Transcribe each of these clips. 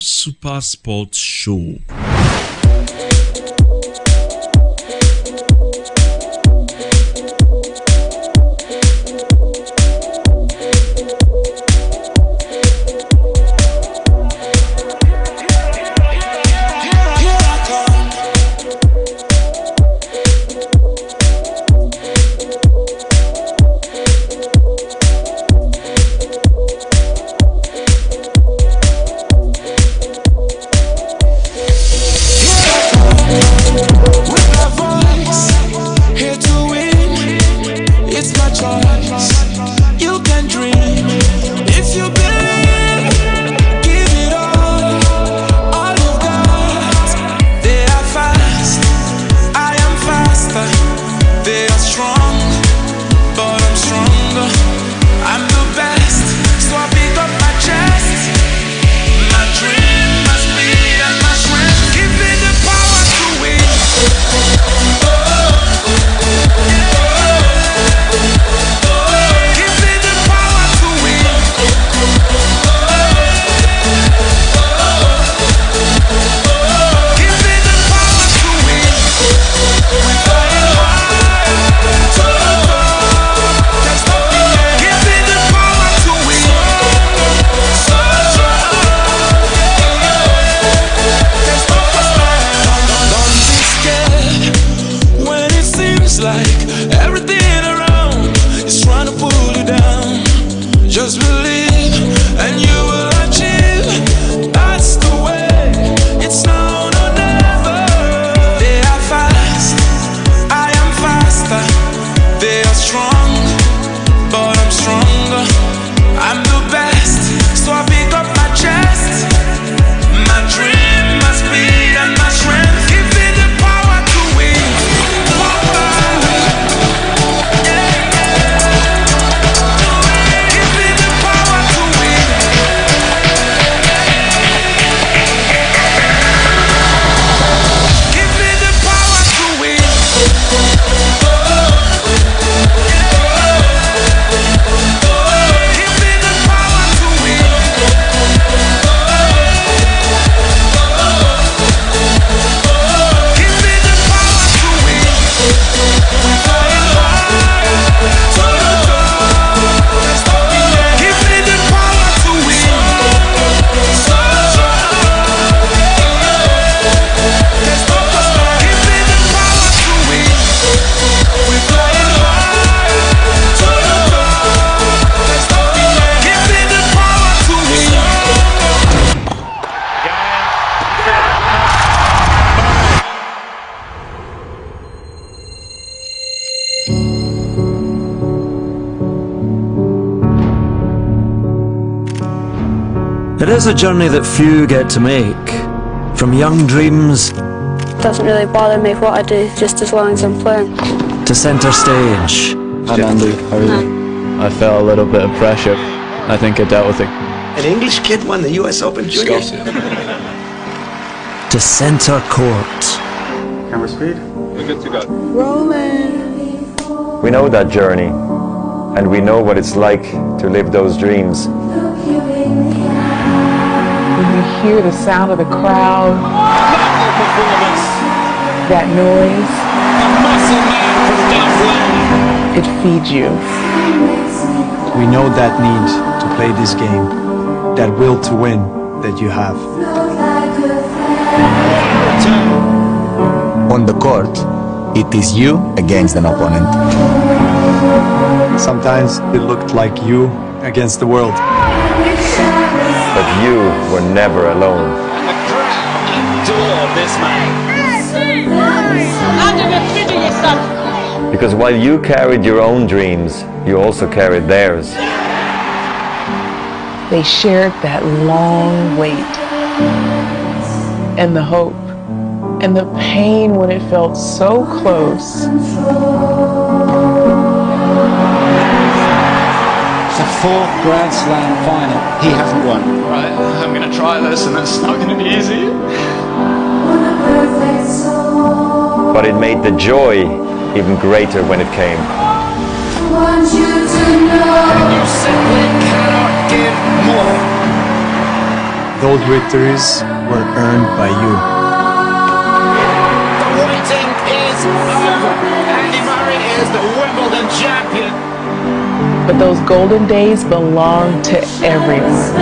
Super Sports Show. It is a journey that few get to make. From young dreams It doesn't really bother me what I do, just as long as I'm playing. to centre stage. Hi Andy, how are you? I felt a little bit of pressure. I think I dealt with it. An English kid won the US Open Juniors. To centre court. Camera speed? We're good to go. Rolling. We know that journey, and we know what it's like to live those dreams. When you hear the sound of the crowd, that noise, it feeds you. We know that need to play this game, that will to win that you have. On the court, it is you against an opponent. Sometimes it looked like you against the world. But you were never alone. And the crowd adore this man. Because while you carried your own dreams, you also carried theirs. They shared that long wait, and the hope, and the pain when it felt so close. The fourth Grand Slam final he hasn't won. Right, I'm gonna try this and it's not gonna be easy. But it made the joy even greater when it came. And you simply cannot give more. those victories were earned by you. The waiting is over. Andy Murray is the Wimbledon champion. But those golden days belong to everyone.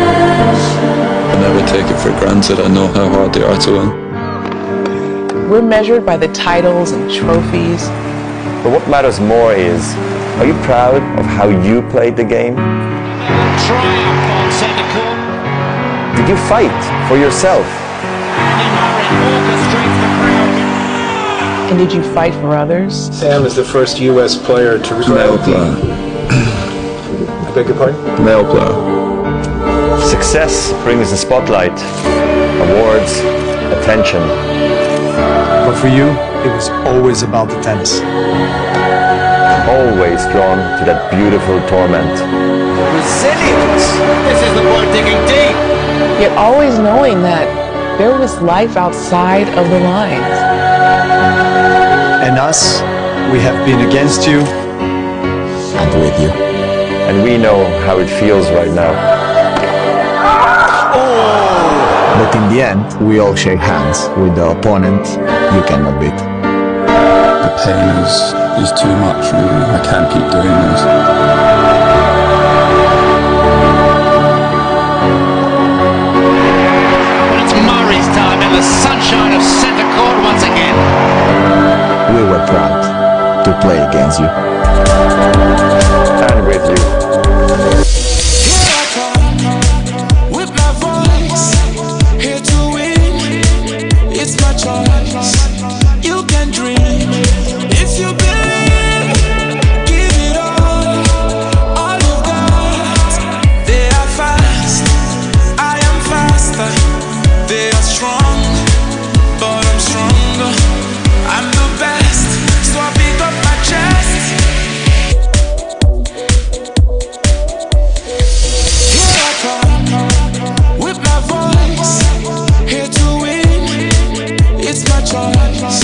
I never take it for granted. I know how hard they are to win. We're measured by the titles and trophies. But what matters more is, are you proud of how you played the game? Triumph on centre court. Did you fight for yourself? Andy Murray orchestrates the crowd. And did you fight for others? Sam is the first U.S. player to Male player. I beg your pardon? Male player. Success brings the spotlight, awards, attention. But for you, it was always about the tennis. Always drawn to that beautiful torment. Resilience. This is the boy digging deep. Yet always knowing that there was life outside of the lines. And us, we have been against you. And with you. And we know how it feels right now. But in the end, we all shake hands with the opponent you cannot beat. The pain is too much, really. I can't keep doing this. But it's Murray's time in the sunshine of centre court once again. We were proud to play against you. And with you. With my voice, here to win. It's my choice. You can dream if you believe. Give it all you've got. They are fast, I am faster. They are strong, but I'm stronger. I'm the best, so I pick up my chest. Here I come with my voice, here to win. It's my choice.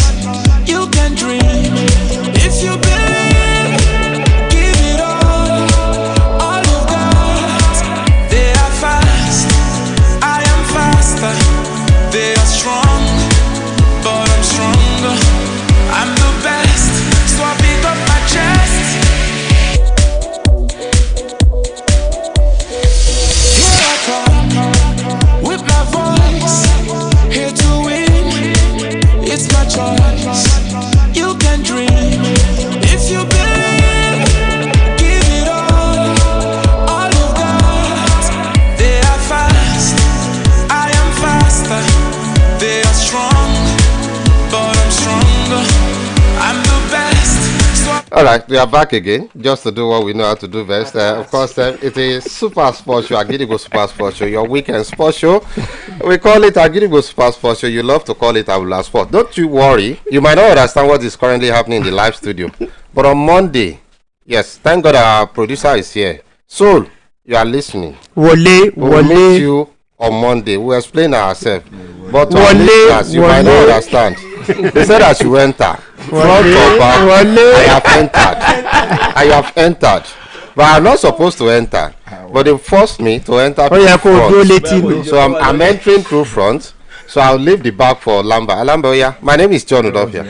You can dream if you believe. Give it all you've got. They are fast, I am faster. They are strong, but I'm stronger. I'm the best, so I pick up my chest. Here I come with my voice, here to win. It's my choice. You can dream if you believe. Give it all you've got. They are fast, I am faster. They are strong, but I'm stronger. I'm the best. All right, we are back again just to do what we know how to do best. Of course, it is Super Sports Show, Agidigbo Super Sports Show, your weekend sports show. We call it Agidigbo Super Sports Show. You love to call it Abula Sport. Don't you worry. You might not understand what is currently happening in the live studio. But on Monday, yes, thank God our producer is here. Soul, you are listening. We'll meet you on Monday. We'll explain ourselves. But to our listeners, you might not understand. They said I should enter. Front or back, I have entered. But I'm not supposed to enter. But they forced me to enter through front. So I'm entering through front. So I'll leave the back for Lamba. Lamba, yeah. My name is John Udofia.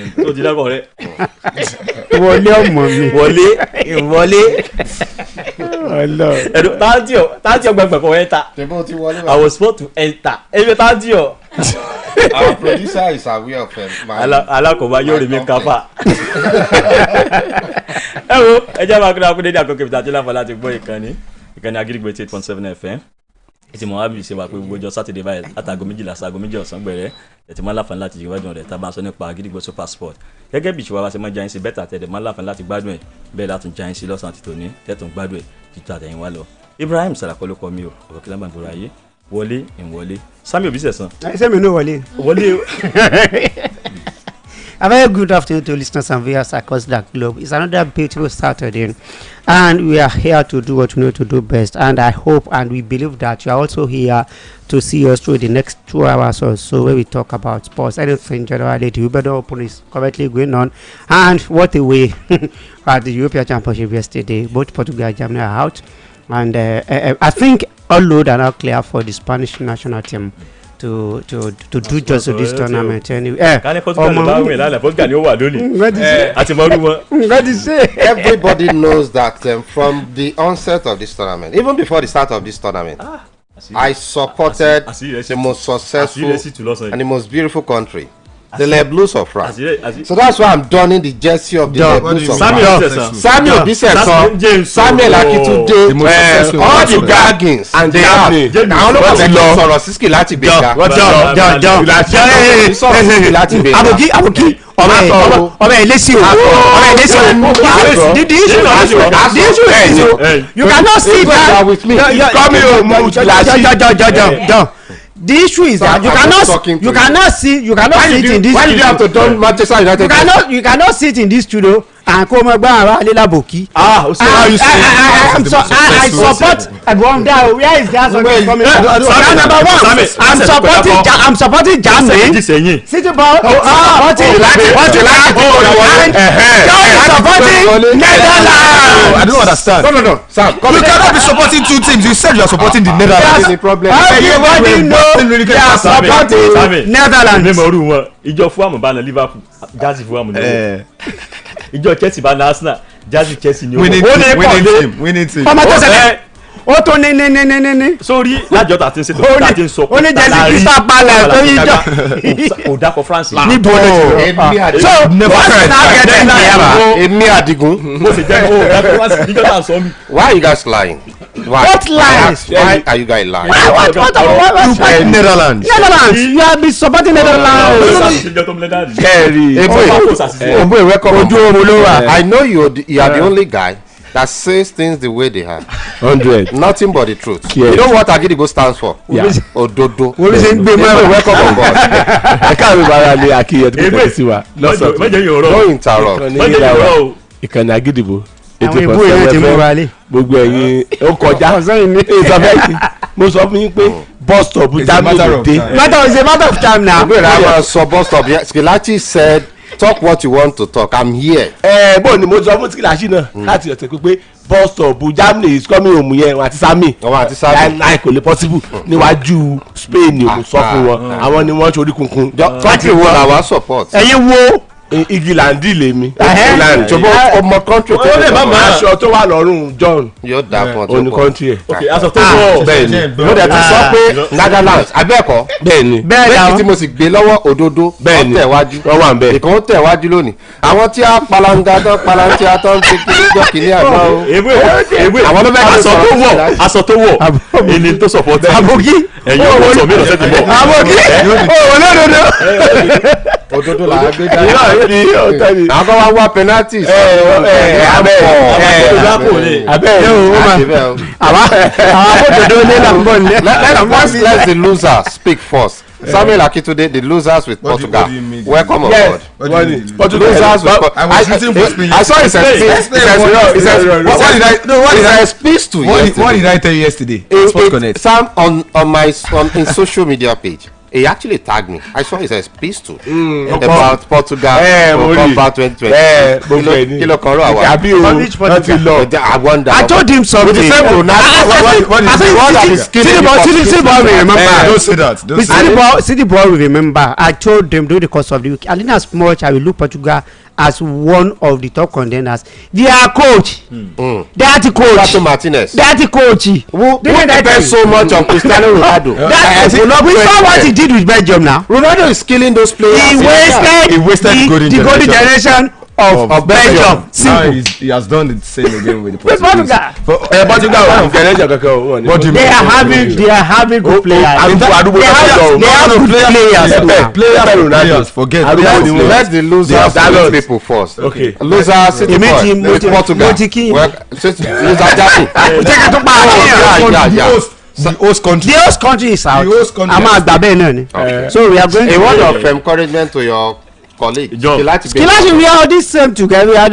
I was supposed to enter. Our producer is aware of him. Alakoba yóò rí mi kápá. Ẹ wo ẹjẹ́ máa kúrò àkúdé ní àkókò ìbíta tí láǹfà láti gbọ́ ìkànnì Agidigbo 88.7 FM. Ètò ìmọ̀ wábìlì ṣe wà pé gbogbo ọjọ́ Sátidé báyìí látàgọ́ 12 sáàgọ́ 2 ọ̀sán gbẹ̀rẹ̀ ẹ̀tì máa láǹfà láti ìwádùn rẹ̀ tá a bá ń sọ nípa Agidigbo Super Sport. Gẹ́gẹ́ bí ìṣòwò wa ṣe máa jáyín sí bẹ́tà tẹ̀lé máa láǹfà láti gbádùn ẹ̀ bẹ́ẹ̀ látún jáyín sí lọ́sàn-án àti tòní tẹ̀tún gbádùn ẹ̀ títún àtẹ̀yìn wá lọ. Ibrahim Salako ló kọ mi o ọ̀rọ̀ kí lábàá gbòòrò ayé wọlé ìwọlé Sami Obisesan. Sami no wọlé. Wọlé. A very good afternoon to listeners and viewers across the globe. It's another beautiful Saturday, and we are here to do what we know to do best. And I hope and we believe that you are also here to see us through the next 2 hours or so, where we talk about sports, anything generally. The Wimbledon Open is currently going on, and what a way at the European Championship yesterday. Both Portugal and Germany are out. and I think all load are now clear for the Spanish national team to do just this tournament anyway. Everybody knows that from the onset of this tournament, even before the start of this tournament, I supported the most successful and the most beautiful country, the Le Blues of France. So that's why I'm donning the jersey of the Le Blues of France. Samuel Biseson, Samuel Akitude, all the gaggings and they have. I don't know what they love. Sọ̀rọ̀ sísìkì láti gbé ga. Aboki. ọmọ ẹlẹsi o you cannot see that the issue is that you cannot see it in this studio. Why did you have to don Manchester United? You cannot sit in this studio and come and gbara Lela Boki. I support Wonder. Where is that song coming from? Number one, I'm supporting Germany. City ball. Supporting Netherlands. I don't understand. No, Sam. You cannot be supporting two teams. You said you are supporting the Netherlands. Everybody know they are supporting Netherlands. Ìjọ fún àmùbánà Liverpool jazzy fún àmùbánà ìjọ Chelsea bá na Arsenal jazzy Chelsea ni winning team ọmọ tó ṣẹlẹ̀ ó tó ní sórí lájọ tàti ń ṣètò tàti ń sọ ó ní Chelsea Crystal Palace tó yí jọ kò dákọ̀ France níbo so what's now getting there Èmi Adigun mo sì jẹ́ ó dákọ̀ France níjọ́ tà ń sọ mi. Why are you guys lying? What lies? Why are you guys lying? What Netherlands. You have been supporting Netherlands. I know you are the only guy that says things the way they are. 100. Nothing but the truth. Yes. You know what Agidigbo stands for? Yeah. Ododo. Welcome on board. I can't remember Akiye. Don't interrupt. Ìkànnì Agidigbo. Àwọn ìbú yẹn ti mú wálé. Gbogbo ẹ̀yin ó kọjá ìsọfẹ́sì mo sọ fún yín pé bus stop Germany dé. It's a matter of time now. So bus stop. Skilachi said, talk what you want to talk. I'm here. Bó ni mo sọ fún Skilachi náà láti ọ̀sẹ̀ pé bus stop Germany is coming home yẹn wọn àti Sami. Láì kò lè possible níwájú Spain ni mo sọ fún wọn àwọn ni wọ́n ṣorí kunkun. Country wo la wa support? Ẹ̀yin wo. England lèmi. England ṣùgbọ́n ọmọ country tó lè má máa aṣọ tó wà lọ́rùn John. Yóò dà fún ọtí òní country ẹ̀. ok aṣọ tó wọ̀ bẹ́ẹ̀ni mo dẹ̀ ti sọ pé Netherlands abẹ́ẹ̀kọ́ bẹ́ẹ̀ni bẹ́ẹ̀ni tí mo sì gbé lọ́wọ́ òdodo bẹ́ẹ̀ni wọ́n wà ń bẹ̀ ìkan ó tẹ̀ wájú lónìí àwọn tí a palanga tán palanti atán ti kí níjọ́ kìíní àgbà o. àwọn ló bẹ́ẹ̀ aṣọ tó wọ̀ ẹni tó support Aboki ẹ̀yin owó sọ mí lọ́sẹ̀ tó bọ̀. Aboki owó lọ́dọọdọ. Òdodo là á gbé dáná. Àwọn kan wá wá penalties. Let the loser speak first. Samuel Akitude, the losers with Portugal. Welcome on board. Losers with Portugal. I saw his speech to yesterday. What did I tell you yesterday? Sam on in social media page. He actually tagged me. I saw his speech too about Portugal. About 2020. Kilo koro awa. I wonder. I told him something. With the same City boy will remember. I told them during the course of the week, I didn't as much I will look Portugal as one of the top contenders. They are coach. They are the coach. Roberto Martinez. They are the coach. Who depends so much on Cristiano Ronaldo? We saw what he did with Belgium now. Ronaldo is killing those players. He wasted the golden generation of Belgium. He has done the same again with the Portugal. They are having good players. Players. Forget. Let the losers people first. Okay. Losers City with Portugal. The host country is out. So we are going a word of encouragement to your colleague. Skilachi, we are this same together. We are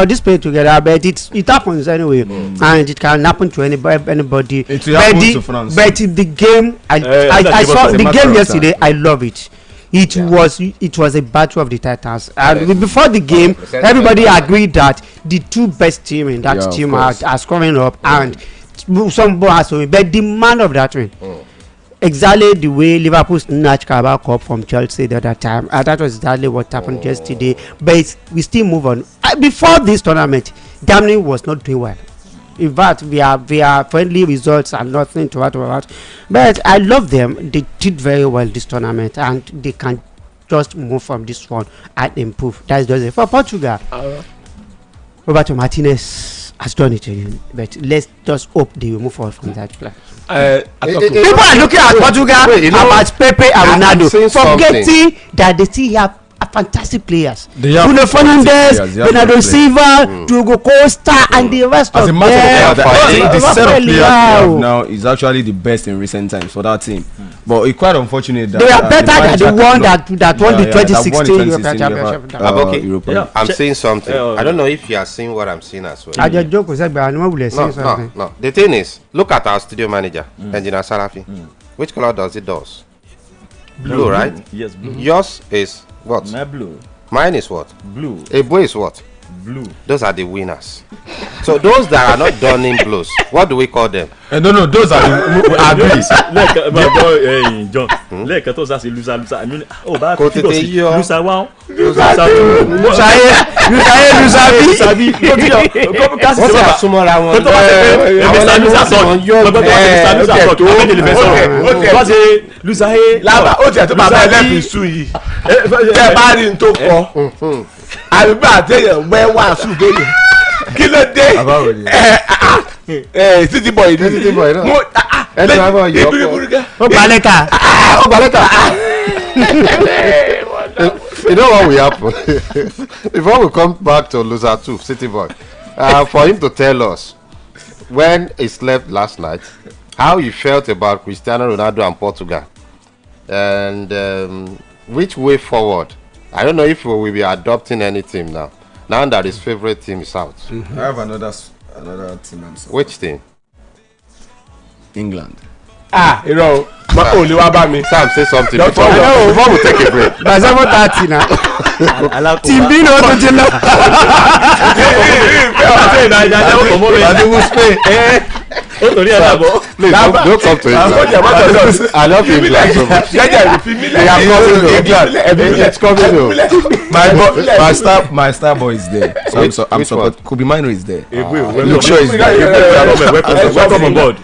this played together, but it happens anyway, and it can happen to anybody. It will happen to France. But the game, I saw the game yesterday. I love it. It was a battle of the Titans, and before the game, everybody agreed that the two best team in that team are scoring up, and some has to win, but the man of that win. Exactly the way Liverpool snatched Carabao Cup from Chelsea the other time. That was exactly what happened yesterday. But we still move on. Before this tournament, Germany was not doing well. In fact, we are friendly results and nothing to write about. But I love them. They did very well this tournament, and they can just move from this one and improve. That's just it. For Portugal, Roberto Martinez has done it again. But let's just hope they will move forward from that plan. People are looking at Portugal about Pepe and Ronaldo, forgetting that they still have fantastic players. Bruno Fernandes, Bernardo Silva, Diogo Costa, and the rest of them. The set of players we have now is actually the best in recent times for that team. But it's quite unfortunate that they are better than the one that won the 2016 European Championship. I'm saying something. I don't know if you are seeing what I'm seeing as well. I just joke with that, but I know we saying something. No. The thing is, look at our studio manager, Engineer Salafi. Which color does it do? Blue, right? Yes, blue. Yours is what? My blue. Mine is what? Blue. Ebo is what? Blue. Those are the winners. So those that are not done in blues, what do we call them? No, those are the agrees. John, lẹ́ẹ̀kan tó sá sí lusa I mean, bá kò tètè yọ lusa 1 lusa bí kasi se ba súnmọ́ra wọn lusa laba ó tiẹ̀ tó bàbá ẹlẹ́bìí sùn yìí tẹ́ bá rí n tó kọ́ àbígbà àtẹ̀yẹ̀ wẹ́ wà sùn bẹ́ẹ̀ kí ló dé City boy náà ẹni wàá bọ̀ yọ ó gbalẹ́ka you know what will happen before we come back to loser 2 City boy for him to tell us when he slept last night how he felt about Cristiano Ronaldo and Portugal and which way forward. I don't know if we will be adopting any team now that his favorite team is out. I have another team. Which team? England. You know, only one about me. Sam, say something before we take a break. That's about 30 now. Team B no to Jilla. Please don't come to England. I love England so much. They are coming to England. It's coming to my star boy is there. So I'm support. Kobe Mino is there. Look sure is there. Welcome on board.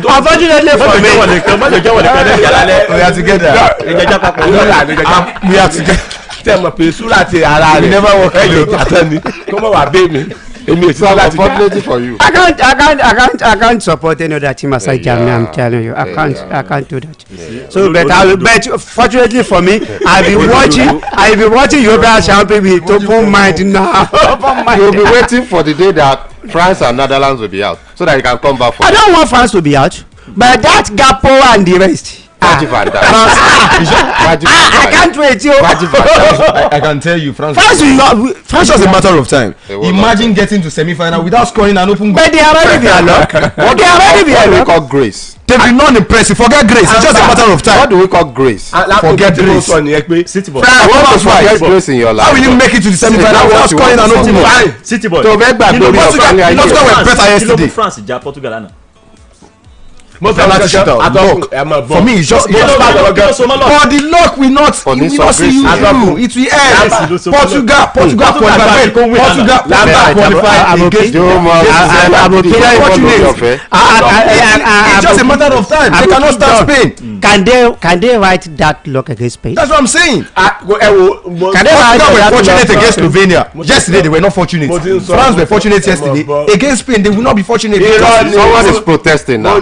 Unfortunately for me, we are together. We are together. Tell my people that we never work alone. Come on, baby. Unfortunately for you, I can't support any other team aside Germany. I'm telling you, I can't do that. Yeah. So, but fortunately for me, I'll be watching European Champion with open mind now. You'll be waiting for the day that France and Netherlands will be out, so that you can come back. I don't want France to be out, but that Gapo and the rest. I can't wait, yo. I can tell you, France was a matter of time. Imagine getting to semi-final without scoring an open goal. But they already be alone. What do we call grace? They've been non-impressive. Forget grace. It's just a matter of time. What do we call grace? Forget grace. City boy. What was forget grace in your life? How will you make it to the semi-final without scoring an open goal? City boy. Portugal were better yesterday. France ja Portugal. For me, it's just but the luck will not see you through. It will end. Portugal qualified against. It's just a matter of time. They cannot start Spain. Can they write that luck against Spain? That's what I'm saying. Portugal were fortunate against Slovenia. Yesterday they were not fortunate. France were fortunate yesterday. Against Spain they will not be fortunate. Someone is protesting now.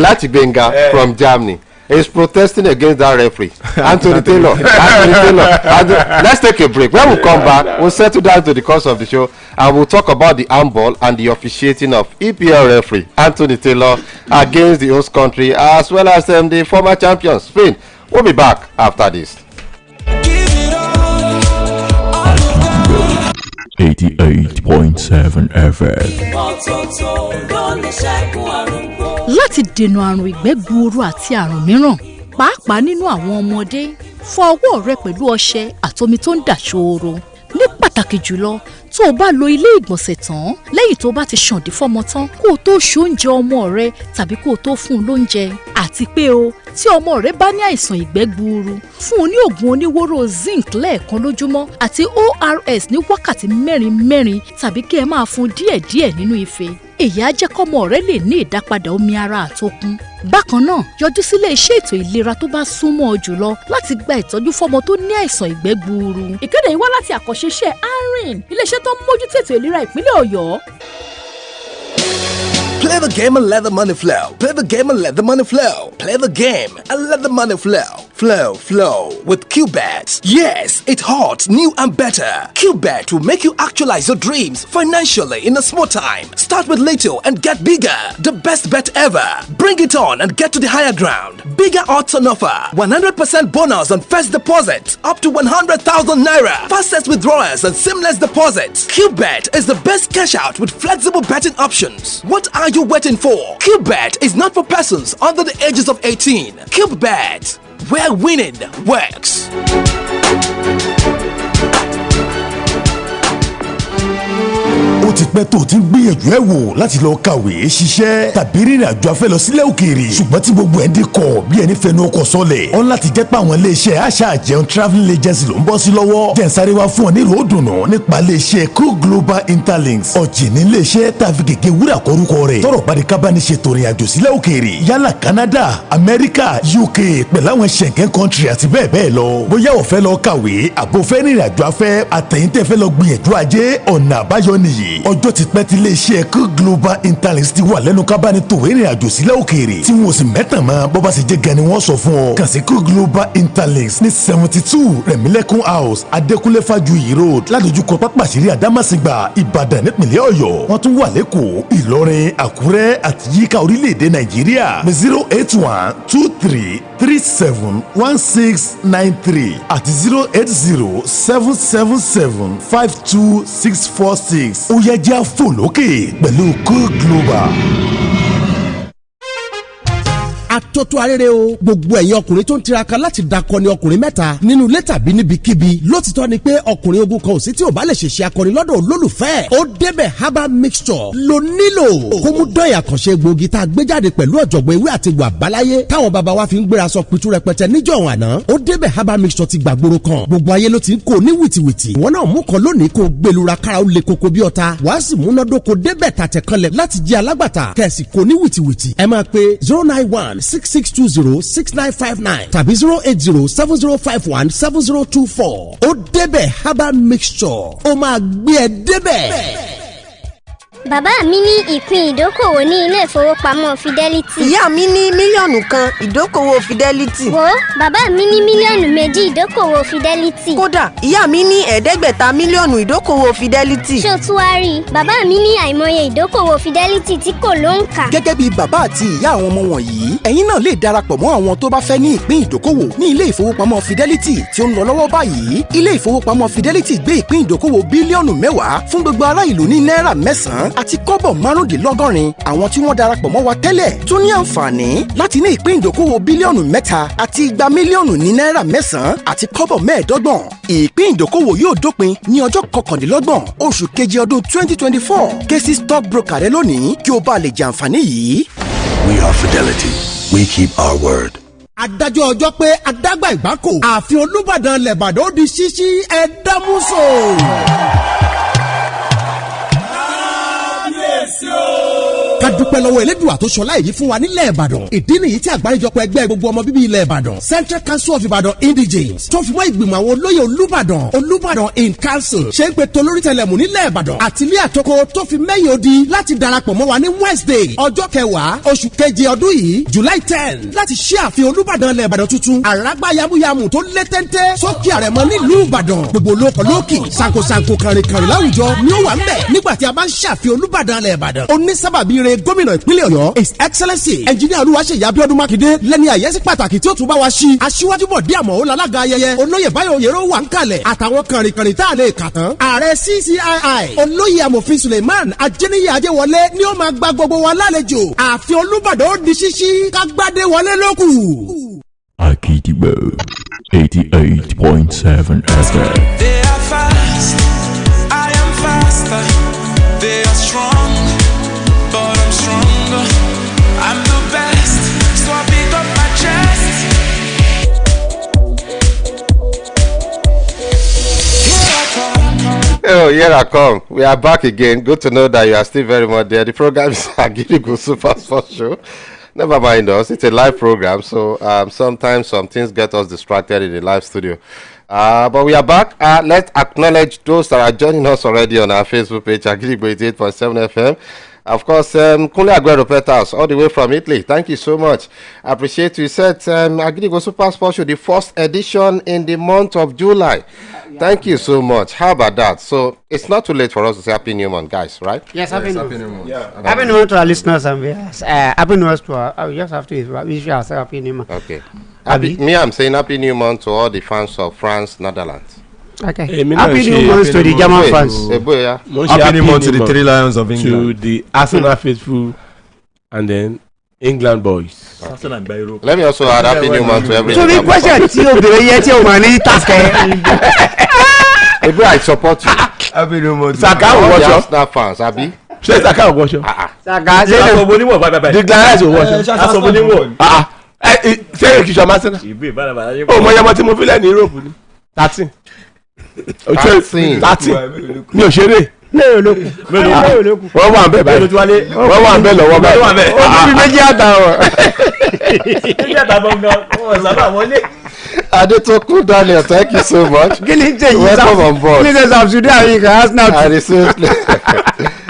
Skelachi Benga from Germany is protesting against that referee, Anthony Taylor. Let's take a break. When we come back, we'll settle down to the course of the show and we'll talk about the handball and the officiating of EPL referee Anthony Taylor against the host country as well as the former champions Spain. We'll be back after this. 88.7 FM. Láti dènà àrùn ìgbẹ́ gbuuru àti àrùn mìíràn pàápàá nínú àwọn ọmọdé fọ ọwọ́ rẹ pẹ̀lú ọṣẹ àtomi tó ń dà ṣooro ní pàtàkì jùlọ tó o bá lo ilé ìgbọ̀nsẹ̀ tán lẹ́yìn tó o bá ti ṣàǹdí fọ́mọ tán kó o tó ṣoúnjẹ ọmọ rẹ tàbí kó o tó fún un lóúnjẹ. àti pé o tí ọmọ rẹ bá ní àìsàn ìgbẹ́ gbuuru fún un ní oògùn oníwóró zinc lẹ́ẹ̀kan lójúmọ́ àti ORS ní wákàtí mẹ́rin tàbí kí ẹ máa fún díẹ̀díẹ̀ nínú ife. èyí á jẹ́ kọ́mọ rẹ lè ní ìdápadà omi ara àtokun. bákan náà yọjú sílé iṣẹ́ ètò ìlera tó bá súnmọ́ ọ jùlọ láti gba ìtọ́jú fọ́mọ tó ní àìsàn ìgbẹ́ gbuuru. ìkéde yìí wá láti àkànṣeṣẹ́ ARIN iléeṣẹ́ tó ń mójútó ètò ìlera ìpínlẹ̀ Ọ̀yọ́. Play the game and let the money flow. Play the game and let the money flow. Play the game and let the money flow. Flow with QBet. Yes, it's hot, new and better. QBet will make you actualize your dreams financially in a small time. Start with little and get bigger. The best bet ever. Bring it on and get to the higher ground. Bigger odds on offer. 100% bonus on first deposit. Up to 100,000 naira. Fastest withdrawals and seamless deposits. QBet is the best cash out with flexible betting options. What are you waiting for? QBet is not for persons under the ages of 18. QBet, where winning works. ó ti pẹ́ tó o ti ń gbìyànjú ẹ̀ wò láti lọ kàwé ṣiṣẹ́ tàbí rìnrìn àjò afẹ́ lọ sílẹ̀ òkèèrè ṣùgbọ́n tí gbogbo ẹ̀ ń dínkọ̀ bí ẹni fẹnu ọkọ̀ sọlẹ̀ ọ̀n láti jẹ́ pé àwọn iléeṣẹ́ àṣà àjẹun travelling agency ló ń bọ́ sí lọ́wọ́ jẹ́nsáré wá fún ọ ní ìròdùnú nípa iléeṣẹ́ Crew Global Interlinks ọ̀jìnì iléeṣẹ́ tàbí gègé wúrà kọ́rúkọ rẹ̀ tọrọ bá di kábàánì ṣètò ìrìn àjò sílẹ̀ òkèèrè yálà Canada America UK pẹ̀lú àwọn Schengen country àti bẹ́ẹ̀ bẹ́ẹ̀ lọ bóyá o fẹ́ lọ kàwé àbò fẹ́ rìnrìn àjò afẹ́ àtẹ̀yìntẹ́ fẹ́ lọ gbìyànjú ajé ọ̀nà àbáyọ nìyí ọjọ́ ti pẹ́ tí iléeṣẹ́ Crew Global Interlinks ti wà lẹ́nu kábàánì tòwé ìrìn àjò sílẹ̀ òkèèrè tí wọn ò sì mẹ́tàn mọ́ bọ́ bá sì jẹ́ gan ni wọ́n sọ fún ọ kàn sí Crew Global Interlinks ní 72 Rẹ̀mílẹ́kún house Adékúnlé Fájuyì road ládojúkọ pápásírí Àdámàsìgbà Ìbàdàn nípìnlẹ̀ Ọ̀yọ́ wọ́n tún wà lẹ́kọ̀ọ́ Ìlọrin Àkúrẹ́ àti yíká orílẹ̀-èdè Nàìjíríà ní 08123371693 àti 08077752646 ó yẹ jẹ́ àfò lókè pẹ̀lú Crew Global. Àtótó arére o gbogbo ẹ̀yin ọkùnrin tó ń tiraka láti dakọni ọkùnrin mẹ́ta nínú ilé tàbí níbikíbi lótìtọ́ ni pé ọkùnrin ogun kan ò sí tí ò bá lè ṣèṣe akọni lọ́dọ̀ olólùfẹ́ ó débẹ̀ herbal mixture ló nílò kó mú dán ìyàkànṣe egbòogi tá a gbé jáde pẹ̀lú ọ̀jọ̀gbọ́n ewé àti egbò àbáláyé táwọn baba wa fi ń gbéra sọ pitú rẹpẹtẹ níjọ́ àná ó débẹ̀ herbal mixture ti gbàgbóró kan gbogbo ayé ló ti ń kó ní wìtìwìtì wọn náà mú kan lónìí kó gbẹlura kára ó le koko bí ọ̀tá wàá sì múnádóko débẹ̀ tàtẹ̀ kanlẹ̀ láti jẹ́ alágbàtà kẹ̀sì kó ní wìtìwìtì ẹ máa pe 09166206959 tàbí 08070517024 ó débẹ̀ herbal mixture ó máa gbé ẹ débẹ̀. Bàbá mi ní ìpín ìdókòwò ní ilé ìfowópamọ́ Fidelity. Ìyá mi ní mílíọ̀nù kan ìdókòwò Fidelity. Wo bàbá mi ní mílíọ̀nù méjì ìdókòwò Fidelity. Kódà ìyá mi ní ẹ̀ẹ́dẹ́gbẹ̀ta mílíọ̀nù ìdókòwò Fidelity. Ṣé o tún wá rí i? Bàbá mi ní àìmọye ìdókòwò Fidelity tí kò lóǹkà. Gẹ́gẹ́ bí bàbá àti ìyá àwọn ọmọ wọ̀nyí, ẹ̀yin náà lè darapọ̀ mọ́ àwọn tó bá fẹ́ ní ìpín ìdókòwò ní ilé ìfowópamọ́ Fidelity tí ó ń lọ lọ́wọ́ báyìí. Ilé ìfowópamọ́ Fidelity gbé ìpín ìdókòwò bílíọ̀nù 10 fún gbogbo ará ìlú ní náírà 9 àti kọ́bọ̀ 75. Àwọn tí wọ́n darapọ̀ mọ́ wa tẹ́lẹ̀ tún ní àǹfààní láti ní ìpín ìdókòwò bílíọ̀nù 3 àti igba mílíọ̀nù ní náírà 9 àti kọ́bọ̀ 25. Ìpín ìdókòwò yóò dópin ní ọjọ́ 29 oṣù keje ọdún 2024. Ké sí stock broker rẹ lónìí kí o bá lè jẹ àǹfààní yìí. We are Fidelity. We keep our word. Adájọ́ ọjọ́ pé adágbà ìgbáko ààfin Olúbàdàn lẹ̀bàdàn ó di ṣíṣí ẹ̀dámúso. ká dúpẹ́ lọ́wọ́ Elédùà tó ṣọlá èyí fún wa nílẹ̀ Ìbàdàn. Ìdí nìyí tí àgbáríjọpọ̀ ẹgbẹ́ gbogbo ọmọ bíbí ilẹ̀ Ìbàdàn Central Council of Ibadan Indigenes tó fi mọ́ ìgbìmọ̀ àwọn olóyè Olúbàdàn in council ṣe ń pe tolórí tẹlẹ̀mù nílẹ̀ Ìbàdàn àti ilé àtòkò tó fi mẹ́yìn odi láti darapọ̀ mọ́ wa ní Wednesday ọjọ́ 10 oṣù keje ọdún yìí July 10 láti ṣí ààfin Olúbàdàn ilẹ̀ Ìbàdàn tuntun àràgbá yamuyamu tó lé téńté sókè àrẹ̀mọ nílùú Ìbàdàn gbogbo olóko lókì sankosanko kàrìnkàrìn láwùjọ ni ó wà ń bẹ̀ nígbà tí a bá ń ṣàfihàn Olúbàdàn ilẹ̀ Ìbàdàn onísábàbí re gómìnà ìpínlẹ̀ Ọ̀yọ́ His Excellency Engineer Olúwaṣeyì Abíọ́dún Mákindé lẹ́ni àyẹ́sí pàtàkì tí ó tún bá wa ṣí aṣíwájú Bọ̀dé Àmọ́ lálága ayẹyẹ olóyè Báyọ̀ Oyèrò wà ń kalẹ̀ àtàwọn kàrìnkàrìn tá a lè kà tán ààrẹ CCII olóyè amòfin Suleiman Ajẹ́níyì Ajẹ́wọlé ni ó máa gba gbogbo wa lálejò ààfin Olúbàdàn ó di ṣíṣí kágbádé wọlé lókù. Agidigbo 88.7 FM. They are fast, I am fast. Oh, here I come. We are back again. Good to know that you are still very much there. The program is Agidigbo Super Sports Show. Never mind us. It's a live program, so sometimes some things get us distracted in the live studio. But we are back. Let's acknowledge those that are joining us already on our Facebook page, Agidigbo 88.7 FM. Of course, Kunle Aguero Peters, all the way from Italy. Thank you so much. I appreciate you. Said Agidigbo Super Sports Show, the first edition in the month of July. Thank you so much. How about that? So it's not too late for us to say Happy New Month, guys, right? Yes, Happy New Month. Yeah. Happy New Month to our listeners and viewers. Happy New Month to our. We just have to wish ourselves Happy New Month. Okay. I'm saying Happy New Month to all the fans of France, Netherlands. Okay. Happy New Month to the German fans. Happy New Month to the Three Lions of England. To the Arsenal faithful, and then England boys. Let me also add Happy New Month to everyone. So the question is, I support you. Happy New Month. Saka will watch us. Arsenal fans, Abi. Ṣé Saka will watch us? Saka ṣe aṣọ onímọ̀ báyìí. The guys will watch us. Aṣọ onímọ̀. Ṣé kìí ṣe ọmọ Arsenal? O mọ yẹmọ tí mo fi lẹ́ ní Europe ni 13. 13 mi ò ṣeré. Wọ́n wà ń bẹ̀ báyìí. Wọ́n wà ń bẹ̀ lọ́wọ́ báyìí. Ó ti fi méjì àtàwọn. Méjì àtàwọn gan wọ́n sábà wọlé. Adetoku Daniel, thank you so much. Welcome on board.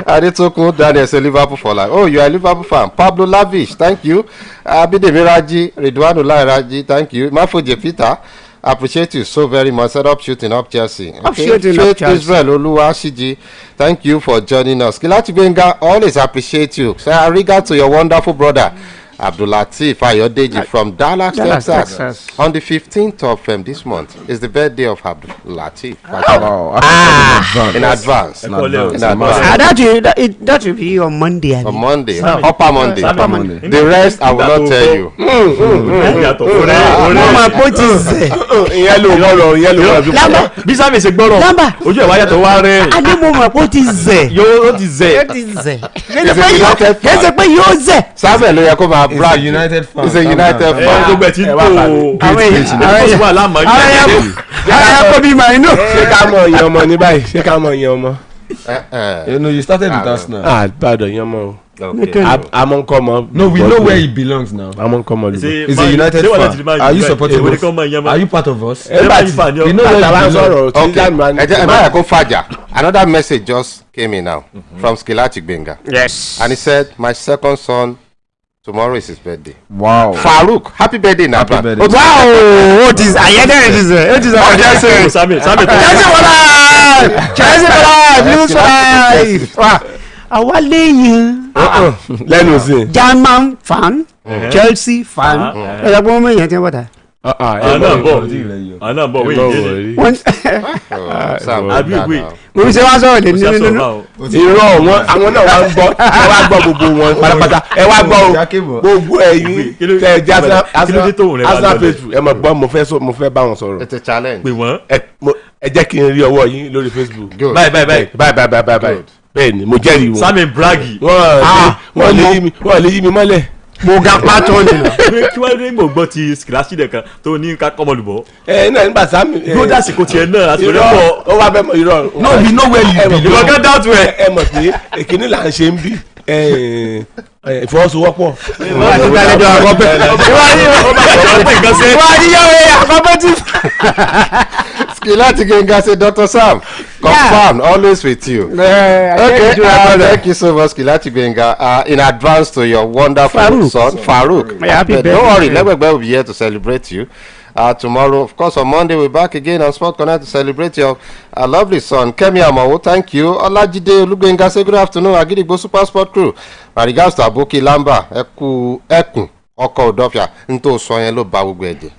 Adetoku Daniel say Liverpool for life. Oh, you are a Liverpool fan. Pablo Lavish, thank you. Abidemi Raji, Ridwanullah Raji, thank you. Mafoje Peter, appreciate you so very much. Set up shooting up Chelsea. Faith Israel Oluwa Shiji, thank you for joining us. Kilati Benga, always appreciate you. Say a regard to your wonderful brother. Abdulatif Ayodeji from Dallas, Texas. On the 15th of this month is the birthday of Abdulatif. In advance. That will be on Monday. On Monday. Upper Monday. The rest I will not tell you. My point is Lamba. Bisa mi se gbọ́rọ̀. Lamba. Ojú ẹ̀ wáyà tó wá rẹ̀. Adé mo mọ̀ pé ó ti zẹ̀. Yóò ti zẹ̀. Kẹ́sẹ̀ pé yóò zẹ̀. Sábẹ̀ ló yẹ kó máa It's a United fan. It's a United fan. Gbogbo ẹ̀ ti tó. Àwọn wà lámà yẹn. Ara kò bí màá inú. Ṣé ká mọ̀ ìyẹn ọmọ ní báyìí? Ṣé ká mọ̀ ìyẹn ọmọ? You know, you started with us now. Bad ìyẹn ọmọ o. I'm on common. No, we know where he belongs now. I'm on common. He's a United fan. Are you supporting us? Are you part of us? We know where he belongs. Okay. Another message just came in now from Skilati Benga. Yes. And he said, my second son, tomorrow is his birthday. Wow. Farouk, happy birthday now. Happy birthday. Wow. What is àwa léyìn lẹ́nu sí German fan Chelsea fan ẹ̀yà pé wọ́n mọ̀ èèyàn tí wọ́n ta. àná bọ̀ wíì àbí wọ́n ṣe wá sọ̀rọ̀ lé nínú irọ́ wọn àwọn náà wá ń gbọ́ ẹ wá gbọ́ gbogbo wọn pátápátá ẹ wá gbọ́ gbogbo ẹ̀yin tẹ̀ jẹ́ Arsenal Facebook ẹ mọ̀ gbọ́ mo fẹ́ bá wọn sọ̀rọ̀ it's a challenge pè wọ́n ẹ jẹ́ kí n rí ọwọ́ yín lórí Facebook bye bẹ́ẹ̀ni mo jẹ́rìí wọn. Sami Bragi. wọ́n lè yí mi mọ́lẹ̀. mo ga pátó ni. kí wọ́n rí mo gbọ́ ti skilasi dẹ̀ kan tó ní ká kọ́mọlùbọ́. náà nígbà Sami. yóò dásì kò tiẹ̀ náà àti ìrẹ́ pọ̀. ó wá bẹ́ẹ̀ mọ irọ́. no we know where you belong. ìwọ kan dáàtú ẹ. ẹ mọ̀ pé èkìní là ń ṣe ń bí ìfọwọ́sowọ́pọ̀. Skilati Genga say Dr. Sam confirm always with you. Okay, thank you so much Skilati Genga in advance to your wonderful son Farouk. Don't worry, Legbegbe will be here to celebrate you. Tomorrow, of course, on Monday, we're back again on Sport Connect to celebrate your lovely son, Kemi Amawo. Thank you. Olajide Olugenga say good afternoon. Agidigbo Super Sport crew. My regards to Aboki Lamba, Ekun, Oko Odofia, Nto Soyen Lo ba gbogbo ẹ̀jẹ̀.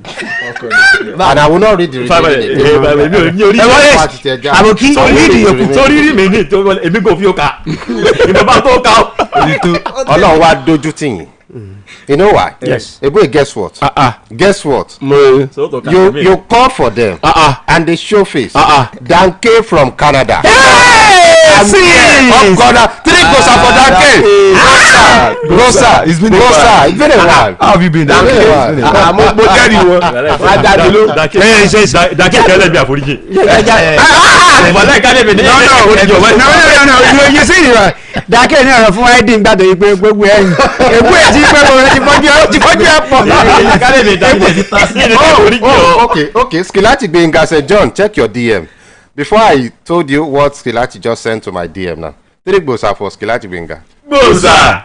And I will not read the review. Aboki, read the sorry rí mi ní èmi kò fi ó ka. Ìbọ̀bá tó ka. Ọlọ́run wá dojú tì yín. You know why? Yes. Boy, guess what? Guess what? You call for them and they show face. Dan came from Canada. Hey! Up corner. 3 goals are for Dake. Grossa. It's been a while. How have you been? Mo jẹ́rìí wọn. Dake kẹlẹ bí àforíjì. Wàlá ìkàlẹ̀ mi ní no you see right. Dake ní ọ̀rọ̀ fún Eddie gbàdọ̀ yìí pé gbogbo ẹ̀yìn ewu ẹ̀ ti pẹ́ bọ̀ ti fọ́jú ẹ̀ pọ̀. Ìkàlẹ̀ mi Dake ti ta sí ní àforíjì. Okay. Skilati Gbenga said, John, check your DM. Before I told you what Skilati just sent to my DM now. 3 goals are for Skilati Gbenga. Bosa.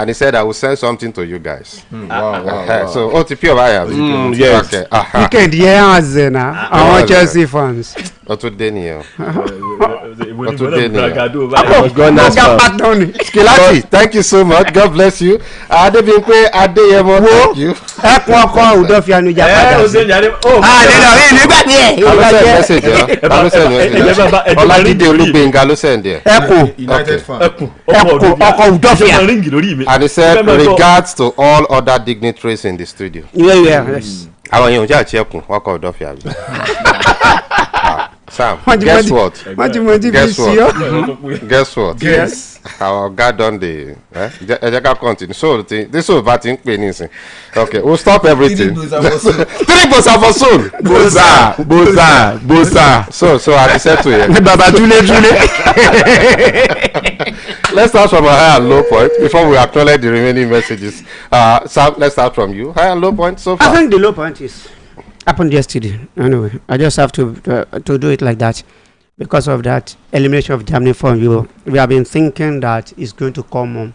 And he said, I will send something to you guys. Wow. So, OTP of IAM. Yes. Okay. Weekend yẹn àzẹ̀ na àwọn Chelsea fans. Ọtúndé nìyẹn. Skilati, thank you so much. God bless you. Adébímpé Adéyẹmọ, thank you. Ẹkùn ọkọ Udofia Anuja padà. Nígbà tí ẹ̀. Ọlájídé Olúgbénga ló send ẹ̀. Ẹkùn ọkọ Udofia. And he said, regards to all other dignitaries in the studio. Yes. Àwọn èèyàn jẹ́ àchẹ́kùn ọkọ̀ Udofia. Sam, guess what? Guess what? Yes. Our God done the. Ẹ ká continue. So this whole batting pay nisin. Okay, we'll stop everything. 3 goals are for soul. Bosa. So I said to you. Baba Jule. Let's start from a high and low point before we acknowledge the remaining messages. Sam, let's start from you. High and low point so far. I think the low point is happened yesterday. Anyway, I just have to do it like that because of that elimination of Germany from Euro. We have been thinking that it's going to come on.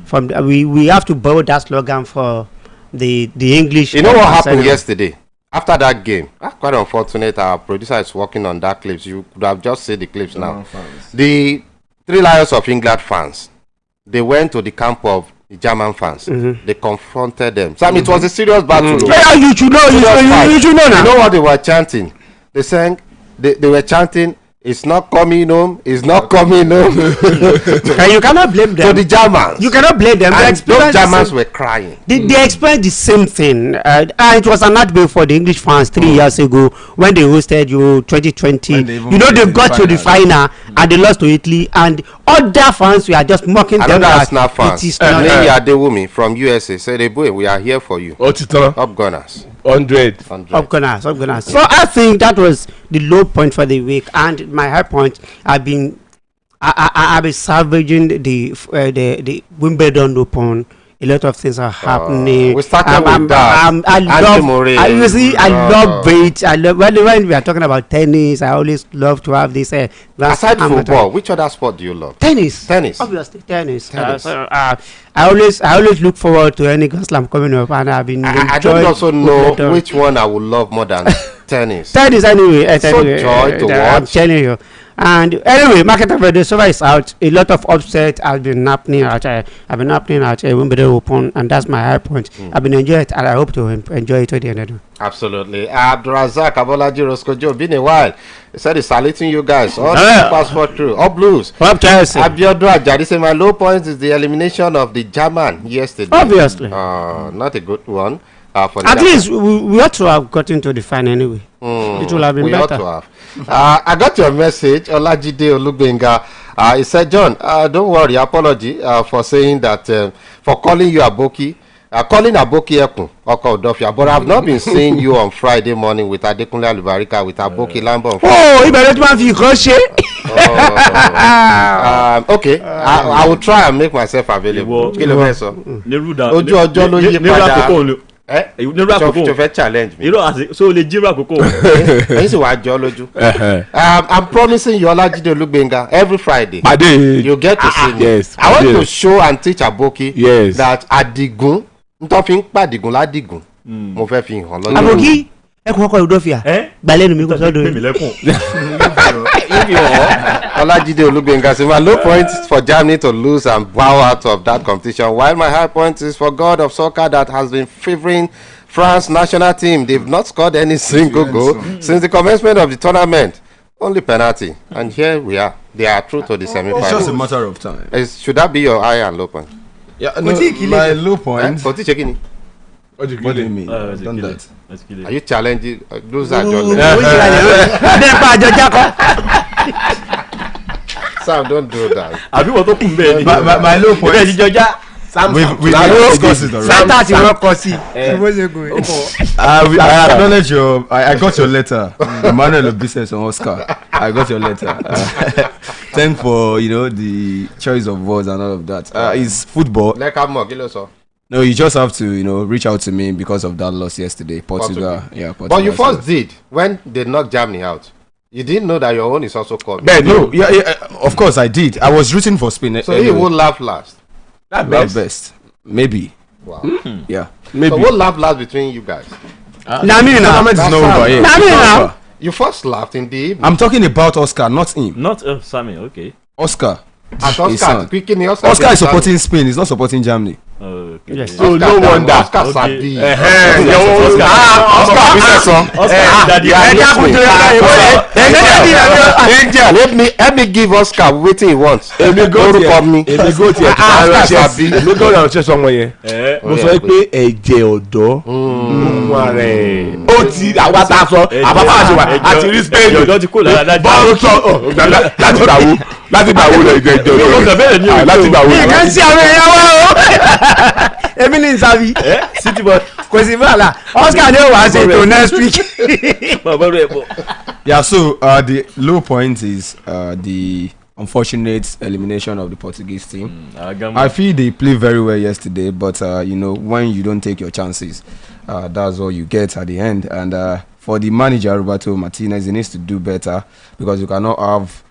From we have to borrow that slogan for the English. You know what happened yesterday? After that game, quite unfortunate. Our producer is working on that clips. You could have just seen the clips now. The 3 Lions of England fans, they went to the camp of the German fans. They confronted them. Sam, it was a serious battle. Yeah, you should know. You should know now. You know what they were chanting? They sang. They were chanting. It's not coming home. It's not coming home. And you cannot blame them. So the Germans. You cannot blame them. And those Germans were crying. They experienced the same thing. It was an outbreak for the English fans 3 years ago when they hosted you 2020. You know they got to the final and they lost to Italy, and other fans were just mocking them. Another Arsenal fans. Nene Adewumi from USA said, "Hey boy, we are here for you." Up Gunners. 100. Up Gunners. So I think that was the low point for the week, and my high point. I've been salvaging the Wimbledon Open. A lot of things are happening. We started with that. I love it. I love when we are talking about tennis. I always love to have this. Aside football, which other sport do you love? Tennis. Obviously, tennis. I always look forward to any Grand Slam coming up, and I've been. I don't also know which one I would love more than tennis. Tennis anyway. So joy to watch. I'm telling you. And anyway, market of the silver is out. A lot of upset has been happening at Wimbledon Open, and that's my high point. I've been enjoying it, and I hope to enjoy it to the end. Absolutely. Abdurazak Abolaji Roscojo, been a while. He said he's saluting you guys. All passport through. All blues. Abiodun Ajadi said my low point is the elimination of the German yesterday. Obviously. Not a good one. At least we ought to have gotten to the final anyway. It will have been better. Ought to have. I got your message, Olajide Olugbenga. He said, John, don't worry, apology for saying that, for calling you Aboki. Calling Aboki Ekun, Oko Udofia, but I've not been seeing you on Friday morning with Adekunle Alubarika, with Aboki Lambo. Oh, you better be crochet. Okay, I will try and make myself available. Ojú ọjọ́ ló yí padà. To fẹ́ challenge me. So le jiro akoko. Ẹ̀yin sì wá jọ lójú. I'm promising you Olajide Olugbenga every Friday. You get to see me. Yes. I want to show and teach Aboki that Adigun, nto fi ń pàdígun ládìgún. Mo fẹ́ fi hàn lọ́jọ́. Aboki ẹkùn ọkọ Udofia. Gbalẹ́nu mi kò sọ́dọ̀ mi. Olajide Olugbenga say my low point is for Germany to lose and bow out of that competition, while my high point is for God of Soccer that has been favoring France national team. They've not scored any single goal since the commencement of the tournament. Only penalty, and here we are. They are through to the semi-final. It's just a matter of time. Should that be your high and low point? Yeah, no, my low point. What do you mean? Done that. Are you challenging? Those are Sam, don't do that. Àbí wọ́n tó kún bẹ́ẹ̀ ni. My low point. Bẹ́ẹ̀ ni jọjá. We discussed it already. I acknowledge I got your letter, Emmanuel of Business and Oscar. I got your letter. Thank for the choice of words and all of that. It's football. No, you just have to reach out to me because of that loss yesterday, Portugal. Yeah, Portugal. But you first did when they knocked Germany out. You didn't know that your own is also coming. No, of course I did. I was rooting for Spain. So you will laugh last. That best. Maybe. Wow. Yeah. Maybe. So what laugh last between you guys? You first laughed in the evening. I'm talking about Oscar, not him. Not Sammy, okay. Oscar. Oscar is supporting Spain. He's not supporting Germany. Okay. Yes. So no wonder. Oscar Sabi. Let me give Oscar what he wants. Oscar Sabi. Mo sọ pé ẹ̀jẹ̀ ọ̀dọ́ ó ti àwọn àtàsọ àbábá àṣewà àti rí Spain bọ́ọ̀lù sọ láti gbà wo lọ ìjọ láti gbà wo lọ. ìkan sí àwọn èèyàn wá o èmi ní nsàbí city boy kò sí bàálà Oscar ni ó wàá ṣe ètò next week. Yeah, so the low point is the unfortunate elimination of the Portuguese team. I feel they played very well yesterday, but when you don't take your chances, that's all you get at the end. And for the manager Roberto Martinez, he needs to do better, because you cannot have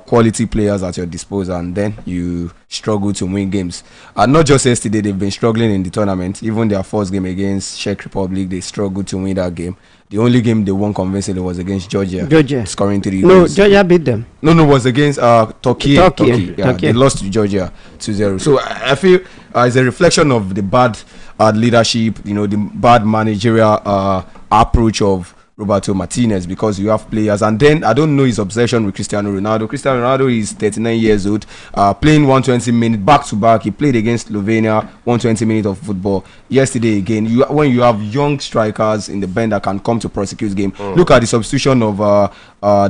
quality players at your disposal and then you struggle to win games. And not just yesterday, they've been struggling in the tournament. Even their first game against Czech Republic, they struggled to win that game. The only game they won convincingly was against Georgia. Scoring 3 goals. No, Georgia beat them. No, it was against Turkey. Yeah, they lost to Georgia 2-0. So I feel it's a reflection of the bad leadership, the bad managerial approach of Roberto Martinez, because you have players. And then I don't know his obsession with Cristiano Ronaldo. Cristiano Ronaldo is 39 years old, playing 120 minutes back to back. He played against Slovenia, 120 minutes of football. Yesterday again, when you have young strikers in the bench that can come to prosecute game. Look at the substitution of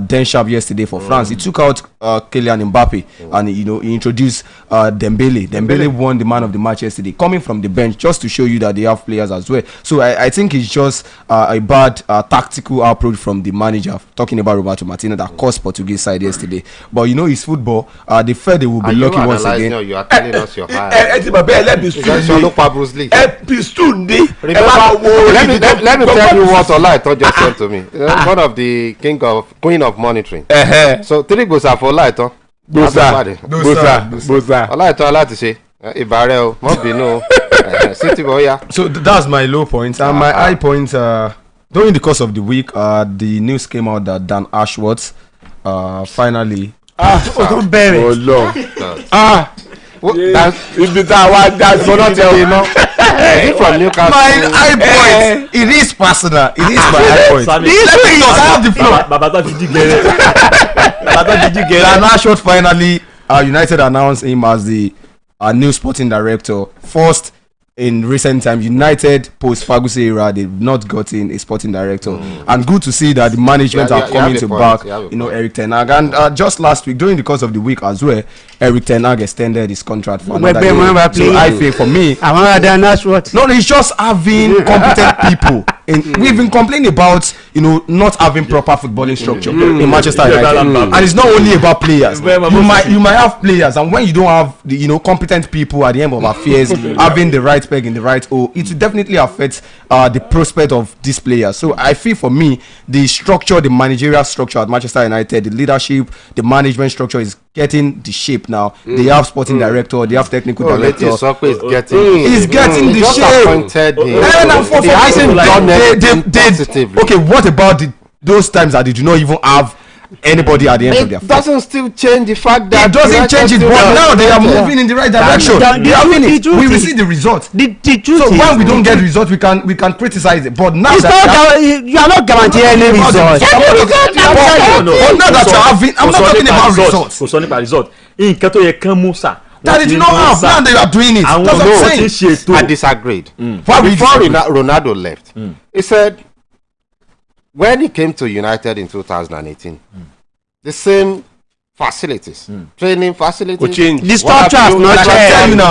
Den Sharp yesterday for France. He took out Kylian Mbappe and he introduced Dembele. Dembele won the man of the match yesterday, coming from the bench, just to show you that they have players as well. So I think it's just a bad tactical approach from the manager, talking about Roberto Martinez, that cost Portuguese side yesterday. But it's football. They felt they will be lucky once again. You are telling us your high. Let me tell you what Ola just said to me. One of the queen of monitoring. So 3 goals are for Ola. Bosa. Ola to say Ibare o, mo binu. City boy, yeah. So that's my low point. And my high point, during the course of the week, the news came out that Dan Ashworth finally. Oh Lord. From Newcastle. My high point. It is personal. It is my high point. Dan Ashworth finally, United announced him as the new sporting director. First in recent times, United post Ferguson era, they've not gotten a sporting director, and good to see that the management are coming to back. Eric Ten Hag, and just last week, during the course of the week as well, Eric Ten Hag extended his contract for another year. So I think for me, he's just having competent people. We've been complaining about not having proper footballing structure in Manchester United, and it's not only about players. You might have players, and when you don't have the competent people at the end of affairs, having the right peg in the right hole, it will definitely affect the prospect of these players. So I feel for me, the structure, the managerial structure at Manchester United, the leadership, the management structure is getting the shape now. They have sporting director, they have technical director. He's getting the shape. He hasn't done it. Okay, what about those times that they do not even have anybody at the end of their it doesn't still change the fact that it doesn't change it, but now they are moving in the right direction. We will see the results. So when we don't get the results, we can criticize it, but now you are not guaranteeing any results. Now that you're having, I'm not talking about results. That they do not have. Now they are doing it. I disagreed. Before Ronaldo left, he said when he came to United in 2018, the same facilities, training facilities. The structure has not changed.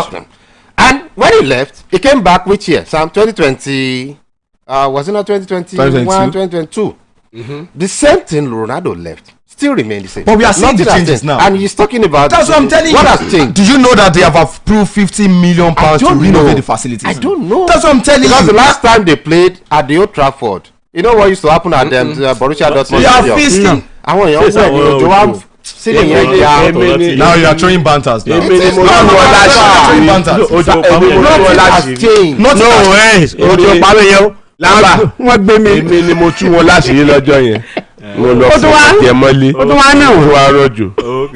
And when he left, he came back which year? Sam, 2020. Was it not 2021, 2022? The same thing Ronaldo left. Still remain the same. But we are seeing the changes now. And he's talking about. That's what I'm telling you. What has changed? Do you know that they have approved 50 million pounds to renovate the facilities? I don't know. That's what I'm telling you. Because the last time they played at the Old Trafford, you know what used to happen at them Borussia Dortmund? They are feasting. Now you are throwing banters now. Lamba wọ́n gbé mi. Èmi ni mo tú wọn láṣìírí lọ́jọ́ yẹn. Mo lọ fún ìtẹ̀ mọ́lé. Ó tún wá náà wọ́n. Wá rọ̀jò.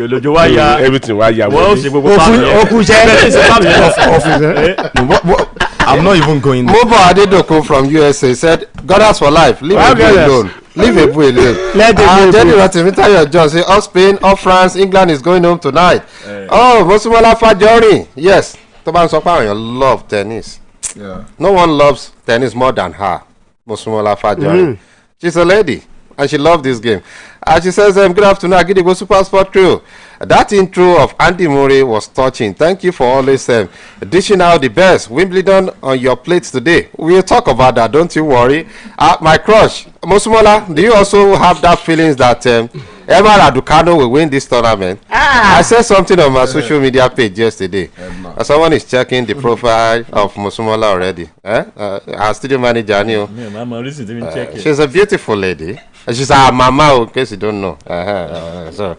Lójó wá ya. Everything wá ya. Wọ́n ṣe gbogbo pàmò. Okuṣẹ́. I'm not even going there. Mobo Adedoko from USA said, "Goddess for life, leave Ebu alone. Leave Ebu alone." Jenny Rotimitayo John say, "All Spain, all France, England is going home tonight." Oh, Mosumola Fajori, yes. Toban Sopa love tennis. Yeah. No one loves tennis more than her, Mosumola Fajori. She's a lady and she loves this game. She says, "Good afternoon, Agidigbo Super Sport Crew. That intro of Andy Murray was touching. Thank you for always dishing out the best. Wimbledon on your plates today. We'll talk about that, don't you worry." My crush, Mosumola, do you also have that feelings that Emma Raducanu will win this tournament? I said something on my social media page yesterday. Someone is checking the profile of Mosumola already. Our studio manager knew. She's a beautiful lady. She's our mama, in case you don't know. So.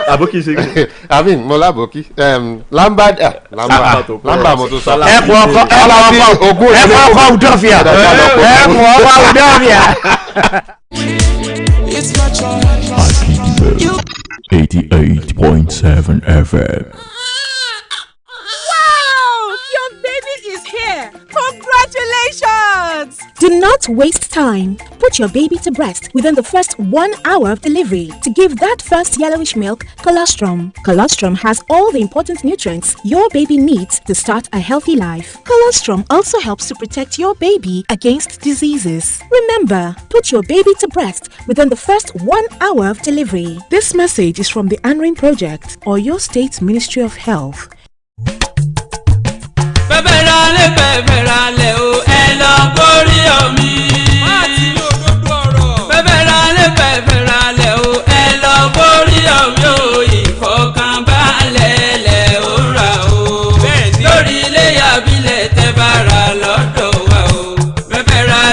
Aboki ṣe. I mean Mola Aboki. Lamba moto sala. It's my choice. Agidigbo 88.7 FM. Congratulations! Do not waste time. Put your baby to breast within the first 1 hour of delivery to give that first yellowish milk colostrum. Colostrum has all the important nutrients your baby needs to start a healthy life. Colostrum also helps to protect your baby against diseases. Remember, put your baby to breast within the first 1 hour of delivery. This message is from the Anrin Project or your State Ministry of Health. Bẹ́bẹ̀rẹ̀ o ẹ lọ borí omi. Bẹ́bẹ̀rẹ̀ o ẹ lọ borí omi o ìfọkànbalẹ̀ lẹ̀ ó rà o. Lórí ilé abilẹ̀ tẹ́ bára lọ́dọ̀ wa o. Bẹ́bẹ̀rẹ̀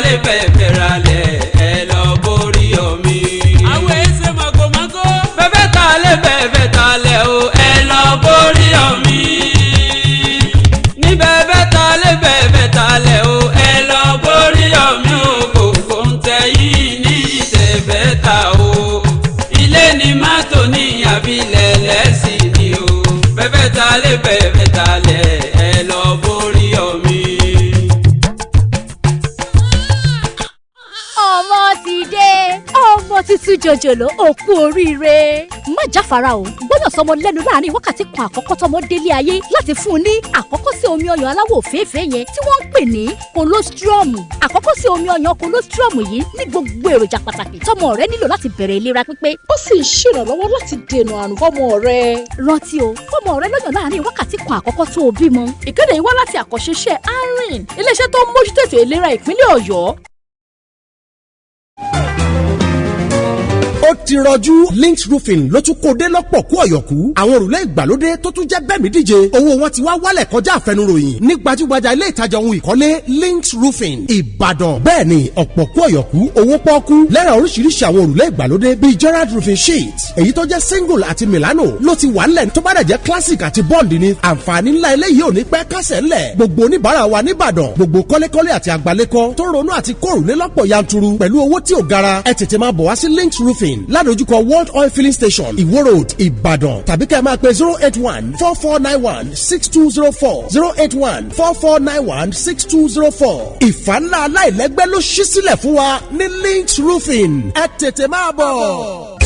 ẹ lọ borí omi. Àwọn èsè màgòmágó. Bẹ́bẹ̀rẹ̀ o ẹ lọ borí omi. Ẹ lọ borí omi. Ọmọ ti dé. Ọmọ tuntun jòjòló òkú oríire. Má jáfara o, gbọ́dọ̀ sọmọ lẹ́nu láàrin wákàtí kan àkọ́kọ́ tọmọ délé ayé láti fún un ní àkọ́kọ́ sí omi ọyàn aláwọ̀ òféèfé yẹn tí wọ́n ń pè ní kolostrum. Àkọ́kọ́ sí omi ọyàn kolostrum yìí ní gbogbo èròjà pàtàkì tọmọ rẹ nílò láti bẹ̀rẹ̀ ìlera pípé. Ó sì ń ṣèrànlọ́wọ́ láti dènà àrùn fọ́mọ rẹ. Rántí o, fọ́mọ rẹ lọ́yàn láàrin wákàtí kan àkọ́kọ́ tó o bímọ. Ìkéde yìí wá láti àkọ́ṣeṣẹ́ Anrin, iléeṣẹ́ tó ń mójútó ètò ìlera ìpínlẹ̀ Ọ̀yọ́. ó ti rọjú Links Roofing ló tún kó dé lọ́pọ̀ kú ọ̀yọ̀kú àwọn òrùlé ìgbàlódé tó tún jẹ́ bẹ́ẹ̀mí díje owó wọn ti wá wálẹ̀ kọjá àfẹnuròyìn ní gbajúgbajà ilé ìtajà ohun ìkọ́lé Links Roofing Ìbàdàn bẹ́ẹ̀ ni ọ̀pọ̀ kú ọ̀yọ̀kú owó pọ́ọ́kú lẹ́ra oríṣiríṣi àwọn òrùlé ìgbàlódé bíi Gerard Roofing Sheet èyí tó jẹ́ single àti Milano ló ti wà ńlẹ̀ tó bá dẹ̀ jẹ́ classic àti bond ni àǹfààní ńlá eléyìí ò ní pẹ́ kásẹ̀ ńlẹ̀ gbogbo oníbàárà wa níbàdàn gbogbo kọ́lékọ́lé àti àgbálẹ́kọ́ tó ronú àti kórùlé lọ́pọ̀ yanturu pẹ̀lú owó tí ò gara ẹ tètè máa bọ̀ wá sí Links Roofing ládojúkọ World Oil Filling Station Iwo Road Ìbàdàn tàbí kẹ́ ẹ máa pe 081-4491-6204 081-4491-6204 ìfànlá aláìlẹ́gbẹ́ ló ṣí sílẹ̀ fún wa ní Links Roofing ẹ tètè máa bọ̀.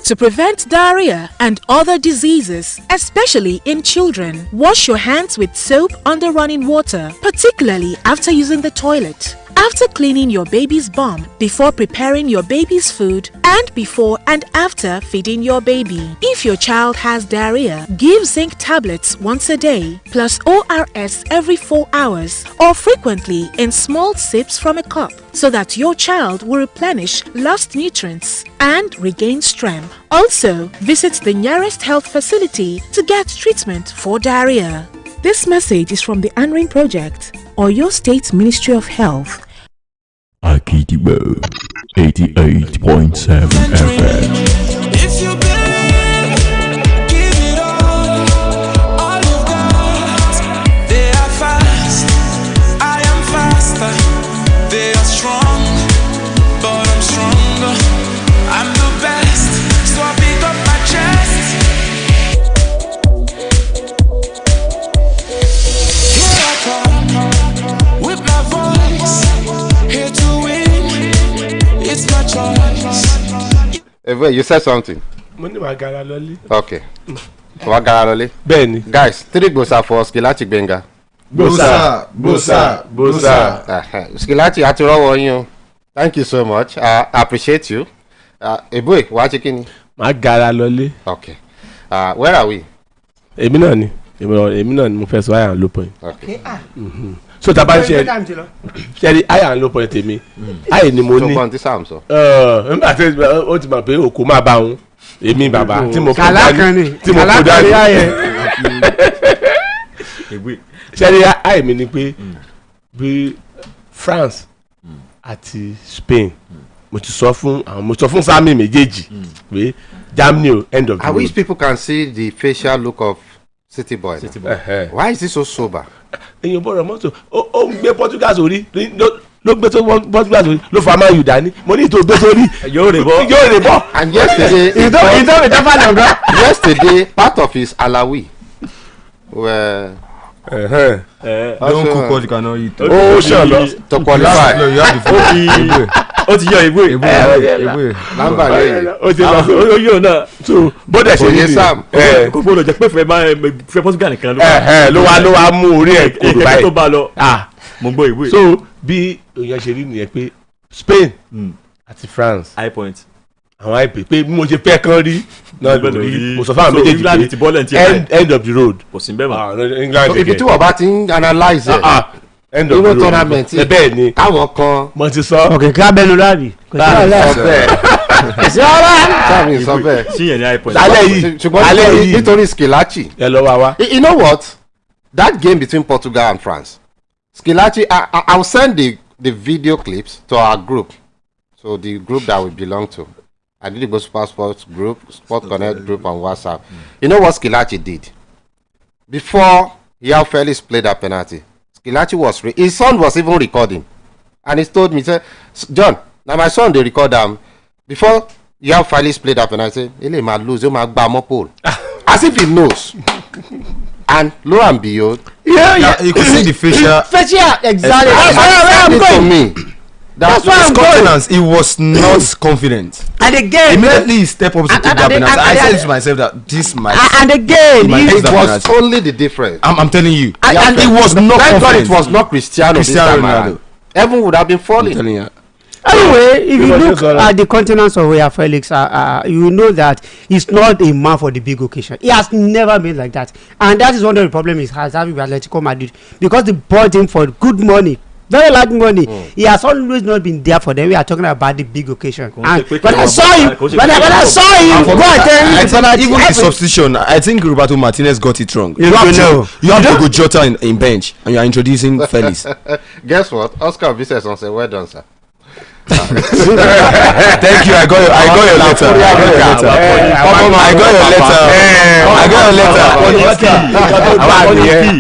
To To prevent diarrhea and other diseases, especially in children, wash your hands with soap under running water, particularly after using the toilet. After cleaning your baby's bum, before preparing your baby's food, and before and after feeding your baby. If your child has diarrhea, give zinc tablets once a day, plus ORS every 4 hours, or frequently in small sips from a cup, so that your child will replenish lost nutrients and regain strength. Also, visit the nearest health facility to get treatment for diarrhea. This message is from the Anrin Project, or your State Ministry of Health. Agidigbo 88.7 FM. If you believe, give it all you've got. They are fast, I am faster. They are strong, but I'm stronger. I'm the best, so I pick up my chest. Here I come, with my voice, here to win. It's my choice. Wait, you said something. Okay. Wagaralole. Benny. Guys, 3 gbosa for Skilachi Benga. Bosa. Skilachi Aturawo you. Thank you so much. I appreciate you. Boy, what chicken? Wagaralole. Okay. Where are we? Èmi náà ni mo fẹ́ sọ high and low point. Okay. So taba ṣe high and low point tèmi. High ni mo ní. So ti Sam so. Nígbà tí ó ti mọ̀ pé òkú máa bá òun. Èmi bàbá tí mo kó dání. Ṣé high mi ni pé bí France àti Spain mo sọ fún Sami méjèèjì pé Germany end of the I road. wish people can see the facial look of City Boy. Why is he so sober? Èyàn bọ̀rọ̀ mọ́tò ó ń gbé Portugal sórí ló gbé Portugal sórí ló fa máa yù dání mo ní ìtò gbé sórí yóò rè bọ́. And yesterday yesterday part of his alawi were don't cook what you cannot eat. Oh, sure. To qualify. No, you have the ó ti yọ ìwé Namba lẹ́yìn. ó ti yọ náà so bọ́dẹ̀ ṣe Oye Sam. kò gbọ́dọ̀ jẹ́ pé fẹ́ Portugal nìkan ló wá mú orí ẹ̀ kò báyìí tó bá lọ mo gbọ́ ìwé. so bí èèyàn ṣe rí nìyẹn pé Spain àti France high point àwọn àìpé pé bí mo ṣe fẹ́ kán rí náà lórí mo sọ fún àwọn méjèèjì pé end of the road kò sí bẹ́ẹ̀ mọ́. England Ibi tí wọ́n bá ti ń analyze ẹ̀. End of the road tournament bẹ́ẹ̀ ni káwọn kan. mo ti sọ. òkè ká bẹnu láàbì. Sọ bẹ́ẹ̀. Sáàmì sọ bẹ́ẹ̀. Síyẹn ní high point. alẹ́ yìí Ṣùgbọ́n nítorí Skilachi. ẹ lọ wá. You know what? That game between Portugal and France. Skilachi, I'll send the video clips to our group. So the group that we belong to. Agidigbo Super Sports group, Sport Connect group on WhatsApp. You know what Skilachi did? Before Yao Felix played that penalty, Skilachi his son was even recording. And he told me, he said, John, now my son, they record them. Before Yao Felix played that penalty, he might lose, he might buy more pole. As if he knows. And lo and behold, yeah, you can see the facial. Exactly. That's why I'm going. That's why his confidence. He was not confident. And again, immediately he stepped up to take that penalty. I said to myself that this might. And again, it was only the difference. I'm telling you. And it was not confident. God, it was not Cristiano Ronaldo. Everyone would have been falling. I'm telling you. Anyway, if you look at the countenance of Oya Felix, you know that he's not a man for the big occasion. He has never been like that, and that is one of the problems he has having with Atletico Madrid, because they bought him for good money, very large money. He has always not been there for them. We are talking about the big occasion. And when I saw him, when I saw him, go and tell even the substitution, I think Roberto Martinez got it wrong. You have to go Jota in bench, and you are introducing Felix. Guess what? Oscar Vicente said, "Well done, sir." Thank you. I got your letter.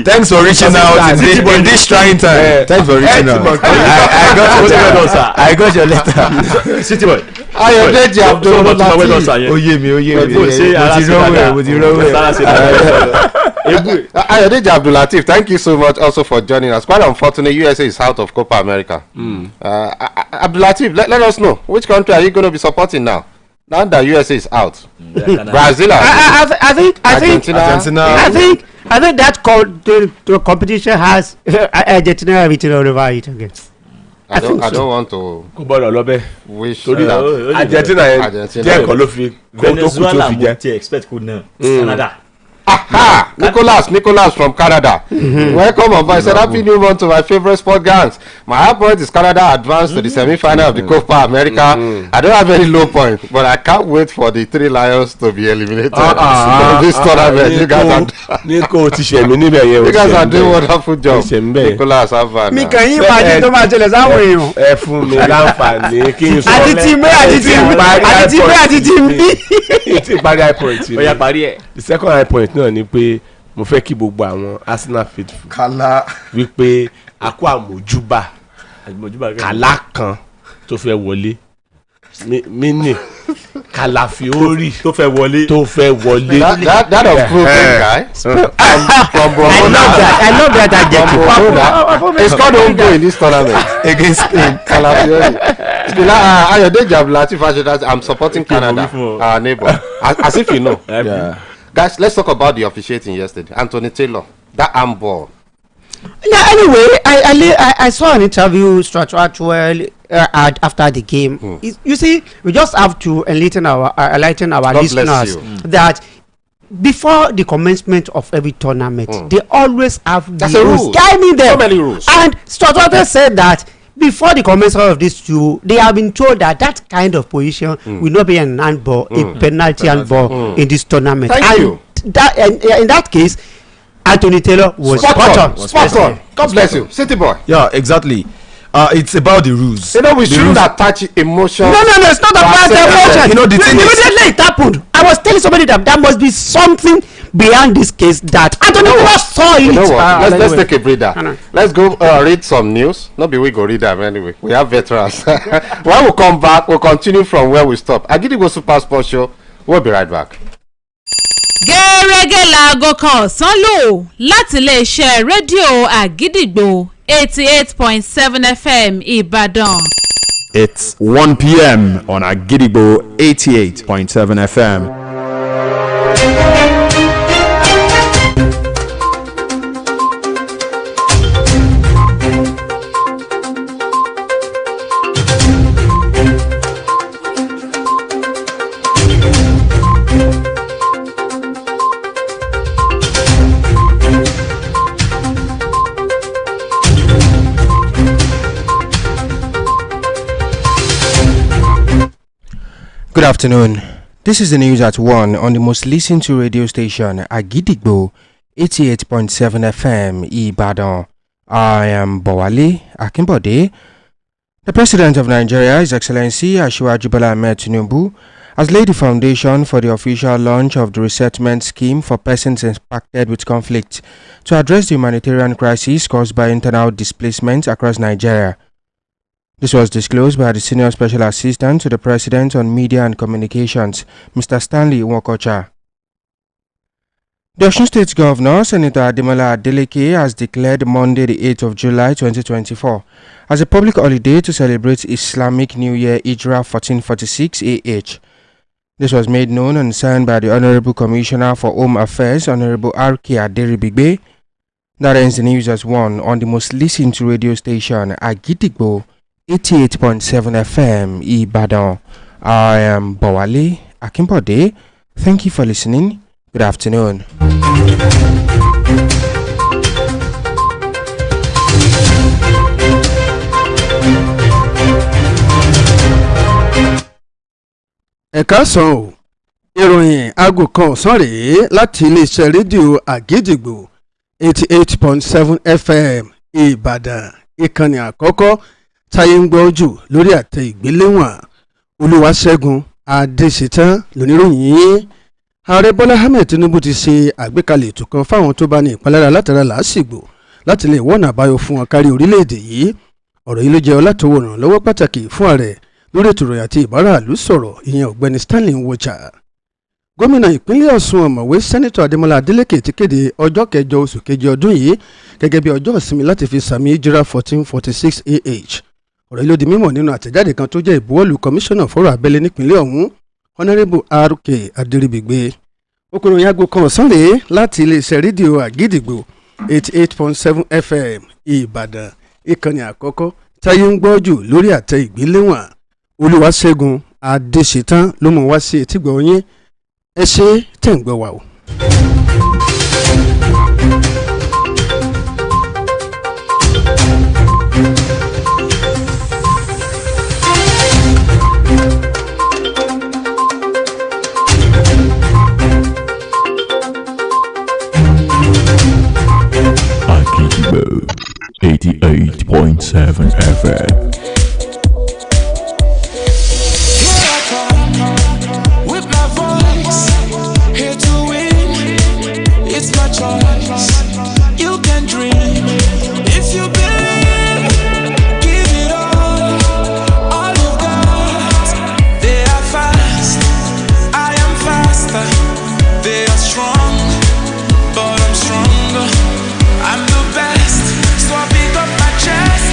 Thanks for reaching out in this trying time. Thanks for reaching out. I got your letter. City boy. Ayodeji Abdul-Lateef. Oye mi. Ayodeji Abdul-Lateef, thank you so much also for joining us. Quite unfortunate, USA is out of Copa America. Abdul-Lateef, let us know which country are you going to be supporting now? Now that USA is out, Brazil. I think that the competition has Argentina written all over it again. I don't want to wish Argentina Venezuela would expect good now. Canada. Aha! Nicholas from Canada. Welcome on board. I said happy new month to my favorite sport games. My high point is Canada advanced to the semi-final of the Copa America. I don't have any low point, but I can't wait for the 3 Lions to be eliminated from this tournament. You guys are doing wonderful job. Nicholas, have fun. Mi kàn yín máa jẹ́ tó máa jẹlẹ̀ sáwọn èèyàn. Ẹ fún mi láǹfààní kí n sọ. Àti ti parí high point. Ó yá parí ẹ̀. The second high point náà ni pé mo fẹ́ kí gbogbo àwọn Arsenal faithful kálá wípé a kó àmójúbà kálá kan tó fẹ́ wọlé mini Calafiori tó fẹ́ wọlé. That of proven guy from I love that adjective. It's called home goal in this tournament against Spain. Calafiori. Ayodeji Abdulateef Fashola, I'm supporting Canada, our neighbor, as if you know. Yeah. Guys, let's talk about the officiating yesterday. Anthony Taylor, that arm ball. Yeah. Anyway, I saw an interview Stratwell after the game. You see, we just have to enlighten our listeners that before the commencement of every tournament, they always have the rules guiding them. So many rules. And Stratwell said that before the commencement of this two, they have been told that kind of position will not be an handball, a penalty handball in this tournament. Thank you. In that case, Anthony Taylor was spot on. God bless you. City boy. Yeah, exactly. It's about the rules. You know, we shouldn't attach emotion. No, it's not about emotion. You know, the thing immediately it happened. I was telling somebody that must be something beyond this case that Anthony Taylor saw it. You know what? Let's take a breather. Let's go read some news. Not be we go read them anyway. We have veterans. When we come back, we'll continue from where we stop. Agidigbo Super Sports Show. We'll be right back. Gẹ́gẹ́ láago kan ọ̀sán lò láti iléeṣẹ́ rédíò Àgídìgbò 88.7 FM Ìbàdàn. It's 1 p.m. on Agidigbo 88.7 FM. Good afternoon. This is the news at 1 on the most listened to radio station, Agidigbo 88.7 FM, Ibadan. I am Bowale Akinbode. The President of Nigeria, His Excellency Asiwaju Bola Ahmed Tinubu, has laid the foundation for the official launch of the resettlement scheme for persons impacted with conflict to address the humanitarian crisis caused by internal displacement across Nigeria. This was disclosed by the Senior Special Assistant to the President on Media and Communications, Mr. Stanley Nwokocha. The Osun State Governor, Senator Ademola Adeleke, has declared Monday, the 8th of July 2024, as a public holiday to celebrate Islamic New Year Hijrah 1446 AH. This was made known and signed by the Honorable Commissioner for Home Affairs, Honorable R.K. Aderibigbe. That ends the news as 1 on the most listened to radio station, Agidigbo 88.7 FM, Ibadan. I am Bowale Akinbode. Thank you for listening. Good afternoon. Ẹ káàsán o, ìròyìn aago kan ọ̀sán rèé láti iléeṣẹ́ rédíò Àgídìgbò 88.7 FM Ìbàdàn, ìkànnì àkọ́kọ́ táyé ń gbọ́ jù lórí àtẹ ìgbéléwọ̀n. Olúwaṣẹ́gun Adéṣetán lóníròyìn. Ààrẹ Bọ́lá Ahmed Tinubu ti ṣe àgbékalẹ̀ ètò kan fáwọn tó bá ní ìpalára látara làásìgbò láti lè wọ́nà àbáyọ fún wọn kárí orílẹ̀-èdè yìí. Ọ̀rọ̀ yìí ló jẹ́ ọlátọwọ́ lọ́wọ́ pàtàkì fún ààrẹ lórí ètò ìròyìn àti ìbáraàlú sọ̀rọ̀ ìyẹn ọ̀gbẹ́ni Stanley Nwokocha. Gómìnà ìpínlẹ̀ Ọ̀ṣun ọ̀mọ̀wé sẹ́nitọ̀ Adémọ́lá Adélékè ti kéde ọjọ́ kẹjọ oṣù keje ọdún yìí gẹ́gẹ́ bí ọjọ́ ìsinmi láti fi sàmì Hijrah 1446 AH. Ọ̀rọ̀ yìí ló di mímọ̀ nínú àtẹ̀jáde kan tó jẹ́ ìbuwọ́lù kọmíṣánná fọ́rọ̀ abẹ́lé nípínlẹ̀ ọ̀hún honourable RK Adiribigbe okòrò yàgò kan ọ̀sán rèé láti iléeṣẹ́ rédíò Àgídìgbò 88.7 FM Ìbàdàn ìkànnì àkọ́kọ́ táyé ń gbọ́ jù lórí àtẹ ìgbéléwọ̀n Olúwaṣẹ́gun Adéṣetán ló mú wá sí etígbọ̀ yín ẹ ṣe tẹ̀ ń gbọ́ wa o. Agidigbo 88.7 FM. With my voice, here to win. It's my choice. You can dream if you believe. Give it all you got. They are fast, I am faster. They are strong, but I'm stronger. I'm the best, so I pick up my chest.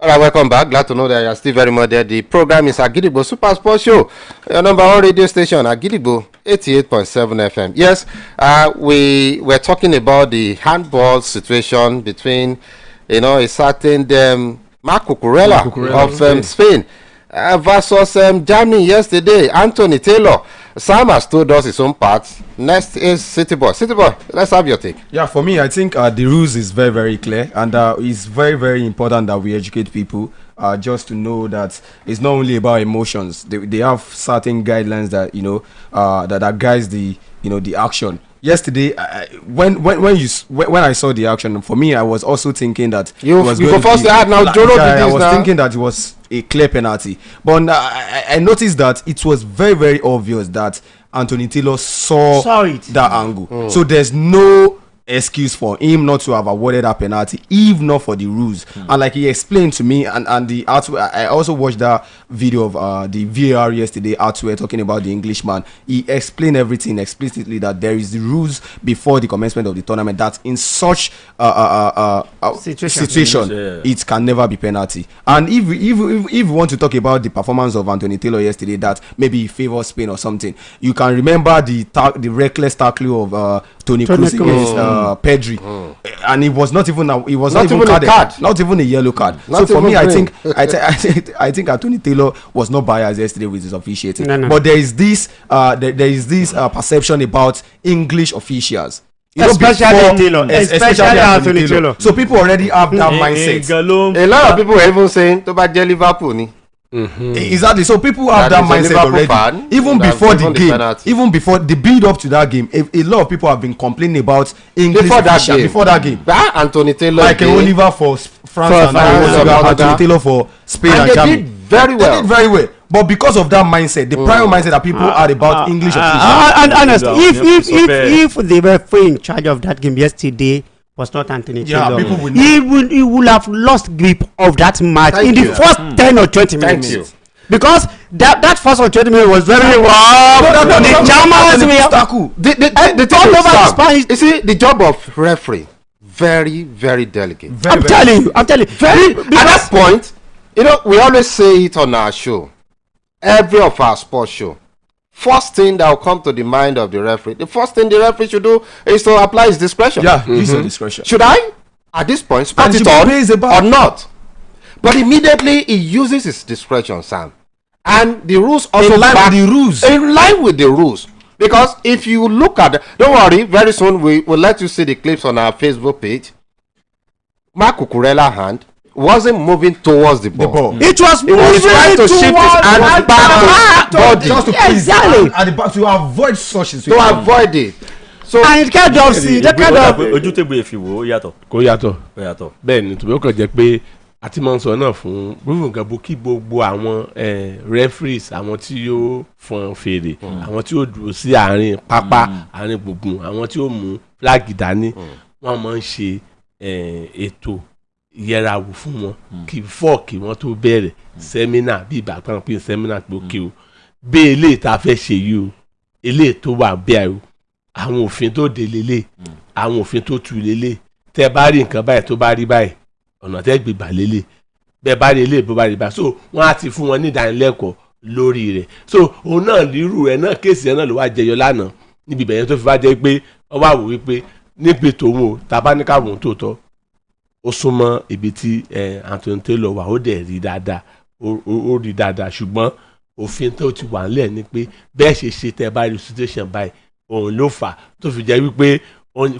Alright, welcome back. Glad to know that you are still very much there. The program is Agidigbo Super Sports Show, your number one radio station, Agidigbo 88.7 FM. Yes, we were talking about the handball situation between, a certain Marco Cucurella of Spain versus Germany yesterday. Anthony Taylor. Sam has told us his own part. Next is City Boy. City Boy, let's have your take. Yeah, for me, I think the rules is very, very clear, and it's very, very important that we educate people just to know that it's not only about emotions. They have certain guidelines that that guides the the action. Yesterday, when I saw the action, for me, I was also thinking that you go first. I was thinking that it was a clear penalty, but I noticed that it was very, very obvious that Anthony Taylor saw that angle. So there's no excuse for him not to have awarded that penalty, if not for the rules. And like he explained to me, and the I also watched that video of the VAR yesterday Artwell talking about the Englishman. He explained everything explicitly, that there is the rules before the commencement of the tournament, that in such situation it can never be penalty. And if we want to talk about the performance of Anthony Taylor yesterday, that maybe he favors Spain or something, you can remember the reckless tackle of Toni Kroos against Pedri, and it was not even not even carded, not even a yellow card. So for me, I think Anthony Taylor was not biased yesterday with his officiating. No. But there is this perception about English officials. Especially Anthony Taylor. So people already have that mindset. A lot of people are even saying to buy Liverpool. Exactly. So people have that mindset already. Even before the game, even before the build up to that game, a lot of people have been complaining about English before that game. Anthony Taylor, like Oliver for France, and Anthony Taylor for Spain and Germany. They did very well. But because of that mindset, the prior mindset that people had about English officials, and honestly, if they were in charge of that game yesterday was not Anthony Taylor, he would have lost grip of that match in the first 10 or 20 minutes. Because that first or 20 minutes was very well. You see, the job of referee, very, very delicate. I'm telling you. At that point, we always say it on our show, every of our sports show. First thing that will come to the mind of the referee, the first thing the referee should do is to apply his discretion. Use your discretion. Should I, at this point, spot it on or not? But immediately he uses his discretion, Sam. And the rules also in line with the rules. Because if you look at don't worry, very soon we will let you see the clips on our Facebook page. Marc Cucurella's hand wasn't moving towards the ball. It was trying to shift his hand back to body. Just to exactly. At the back to avoid such a situation. To avoid it. So and it kind of see that kind of ojútègbè ìfìwò yàtọ̀. Kò yàtọ̀. Bẹ́ẹ̀ ni tùbí ó kàn jẹ́ pé àti máa ń sọ náà fún gbogbo nǹkan bó kí gbogbo àwọn referees, àwọn tí yóò fọn fèrè, àwọn tí yóò dúró sí àárín pápá, àárín gbùngbùn, àwọn tí yóò mú flag dání, wọ́n máa ń ṣe ètò yẹra wò fún wọn kí fọ́ọ̀kì wọn tó bẹ̀rẹ̀ sẹ́mínà bí ìgbà kan pín sẹ́mínà tó kí o bí eléyìí tá a fẹ́ ṣe yìí o eléyìí tó wà bẹ́ẹ̀ o àwọn òfin tó de lélẹ̀ àwọn òfin tó tu lélẹ̀ tẹ́ bá rí nǹkan báyìí tó bá rí báyìí ọ̀nà tẹ́ gbé gbà lélẹ̀ bẹ́ẹ̀ bá rí ilé ìbò bá rí bá so wọ́n á ti fún wọn ní ìdánilẹ́kọ̀ọ́ lórí rẹ̀ so òun náà nírú ẹ̀ náà kéèsì ẹ̀ náà ló wá jẹyọ lánàá níbi ìbẹ̀yẹn tó fi wá jẹ́ pé wọ́n wá wò wípé níbi tòun o tàbá ní káwọn tó tọ́ ó súnmọ́ ibi tí Anthony Taylor wà ó dẹ̀ rí dáadáa ó rí dáadáa ṣùgbọ́n òfin tó ti wà nílẹ̀ ni pé bẹ́ẹ̀ ṣe tẹ́ bá rí situation báyìí òun ló fà tó fi jẹ́ wípé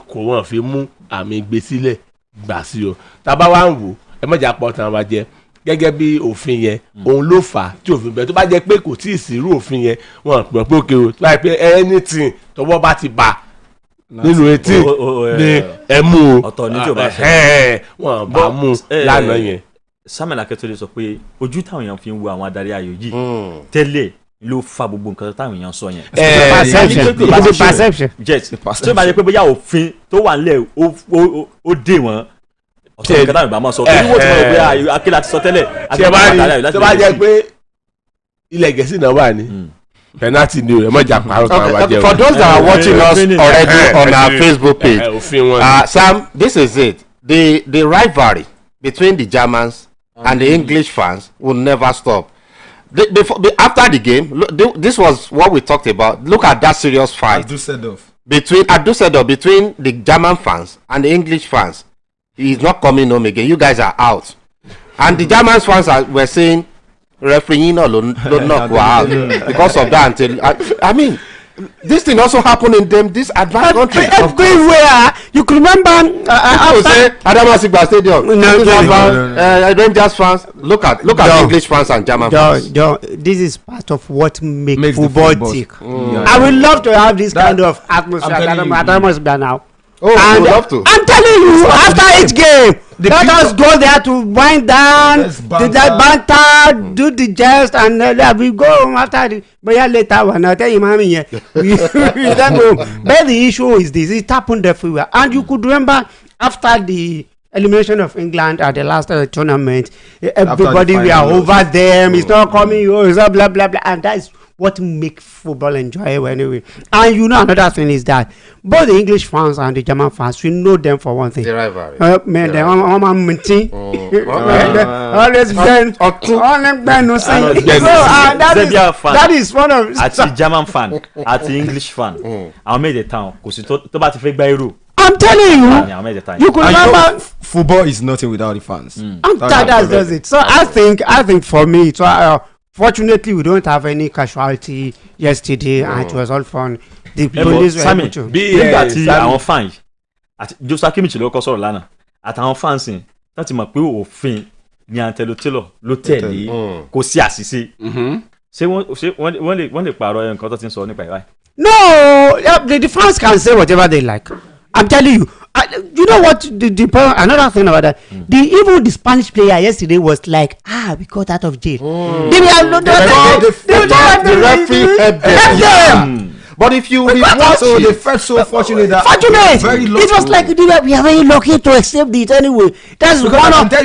kò wọ́n fi mú àmì ìgbésílẹ̀ gbà sí o tàbá wá ń wò ẹ mọ̀jà pọ̀ tàn wá jẹ gẹ́gẹ́ bí òfin yẹn òun ló fà á tí òfin bẹ́ẹ̀ tó bá jẹ́ pé kò tí ì sírú òfin yẹn wọ́n pọ̀ pé òkè o tó bá yẹ pé anything tọwọ́ bá ti bà nínú etí ni ẹ mú o ọ̀tọ̀ ní tí o bá wọ́n bá mú lánàá yẹn. Samuel Akẹ́tọ́lé sọ pé ojú táwọn èèyàn fi ń wo àwọn adarí ayò yìí tẹ́lẹ̀ ló fa gbogbo nǹkan táwọn èèyàn sọ yẹn. perception. tí o bá yẹ pé bóyá òfin tó wà nílẹ̀ ó dé wọn ọ̀sán nǹkan táwọn ìbá máa sọ pé wọ́n ti mọ̀ pé Akíla ti sọ tẹ́lẹ̀. tí o bá jẹ́ pé ilẹ̀ Gẹ̀ẹ́sì náà wà ní penalty ni ẹ mọ̀jà parọ́ kan wá jẹ́ o. For those that are watching us already on our Facebook page, Sam, this is it. The rivalry between the Germans and the English fans will never stop. After the game, this was what we talked about. Look at that serious fight between the German fans and the English fans. He's not coming home again. You guys are out. And the German fans were saying, referee no knock out because of that. I mean, this thing also happened in them this advanced country. Everywhere. You can remember Adamasingba Stadium. Rangers fans. Look at English fans and German fans. This is part of what makes football tick. I would love to have this kind of atmosphere at Adamasingba now. Oh, I would love to. I'm telling you, after each game, let us go there to wind down, do that banter, do the jest, and we go home after the. But yeah, later when I tell you, mommy, yeah, we don't go. But the issue is this: it happened everywhere, and you could remember after the elimination of England at the last tournament, everybody we are over them. It's not coming. Oh, it's not blah blah blah, and that is what make football enjoyable anyway. And you know another thing is that both the English fans and the German fans, we know them for one thing. The rivalry. Man, they always been no saying. That is one of àti German fan àti English fan. Àwọn méje town kò sí tó bá ti fẹ́ gba irú. I'm telling you, you could remember football is nothing without the fans. And that does it. So I think for me, fortunately, we don't have any casualty yesterday, and it was all fun. The police were able to. Nígbà tí àwọn fans àti Joseph Kimmich ló kọ́ sọ̀rọ̀ lánàá àtàwọn fans yẹn wọ́n ti mọ̀ pé òfin ni Anthony Taylor ló tẹ̀lé kò sí àṣìṣe. Ṣé wọ́n lè pààrọ̀ nǹkan tó ti ń sọ nípa ìwà? No, the fans can say whatever they like. I'm telling you. You know what? Another thing about that, even the Spanish player yesterday was like, we got out of jail. The referee helped them. But if you rewatch it, they felt so fortunate that very lucky. It was like we are very lucky to accept it anyway. That is one of the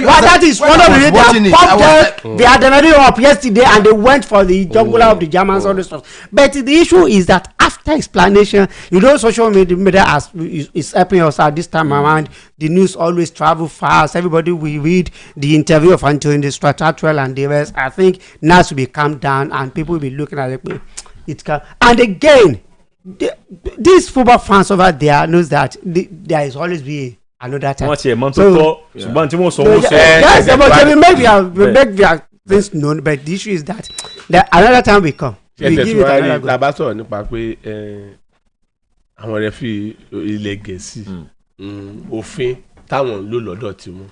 reasons they had already up yesterday and they went for the jugular of the Germans all this stuff. But the issue is that after explanation, social media is helping us out this time around. The news always travel fast. Everybody will read the interview of Anthony Stratwell and the rest. I think now should be calmed down and people will be looking at it. And again, these football fans over there knows that there is always be another time. Wọ́n ti ẹ̀ mọ́ tó tọ́ ṣùgbọ́n tí wọ́n sọ wọ́n sọ. Yes, but we make their things known, but the issue is that another time we come. We give it another go. Tàbá sọ̀rọ̀ nípa pé àwọn rẹ́fì ilẹ̀ Gẹ̀ẹ́sì òfin táwọn ló lọ́dọ̀ tiwọn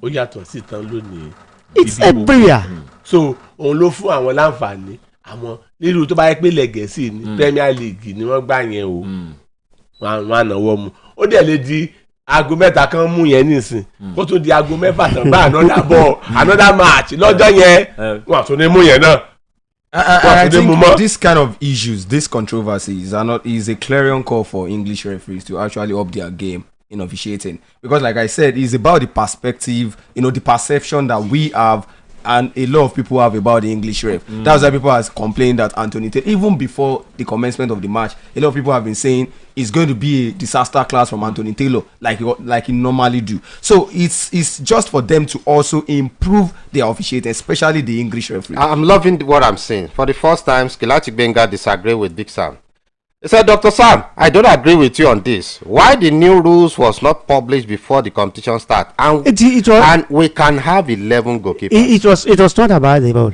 ó yàtọ̀ sí tán lónìí. It's everywhere. So òun ló fún àwọn láǹfààní àwọn nílùú tó bá yẹ pé ilẹ̀ Gẹ̀ẹ́sì ní Premier League ni wọ́n gbà yẹn o wọn ànáwọ́ mu ó dẹ̀ lè di aago mẹ́ta kan mú yẹn nísìn kó tó di aago mẹ́fà tán bá another match lọ́jọ́ yẹn wọn àtún ní mú yẹn náà. I think this kind of issues, this controversies is a clarion call for English referees to actually up their game in officiating, because like I said, it's about the perspective, the perception that we have and a lot of people have about the English ref. That's why people have complained that Anthony Taylor, even before the commencement of the match, a lot of people have been saying it's going to be a disaster class from Anthony Taylor, like he normally do. So it's just for them to also improve their officiating, especially the English referee. I'm loving what I'm saying. For the first time, Skilati Benga disagree with Big Sam. He said, Dr. Sam, I don't agree with you on this. Why the new rules was not published before the competition start? And, and we can have 11 goalkeepers. It was not about the ball.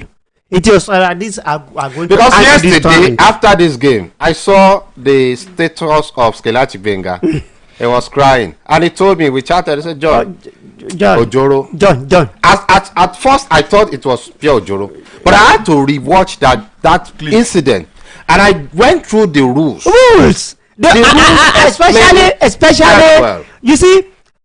It was these are going because to yesterday, after this game, I saw the status of Skilati Benga. He was crying. And he told me, we chatted, he said, John, Ojoro. John. At first, I thought it was pure Ojoro. But I had to rewatch that incident. And I went through the rules. Especially, well. You see,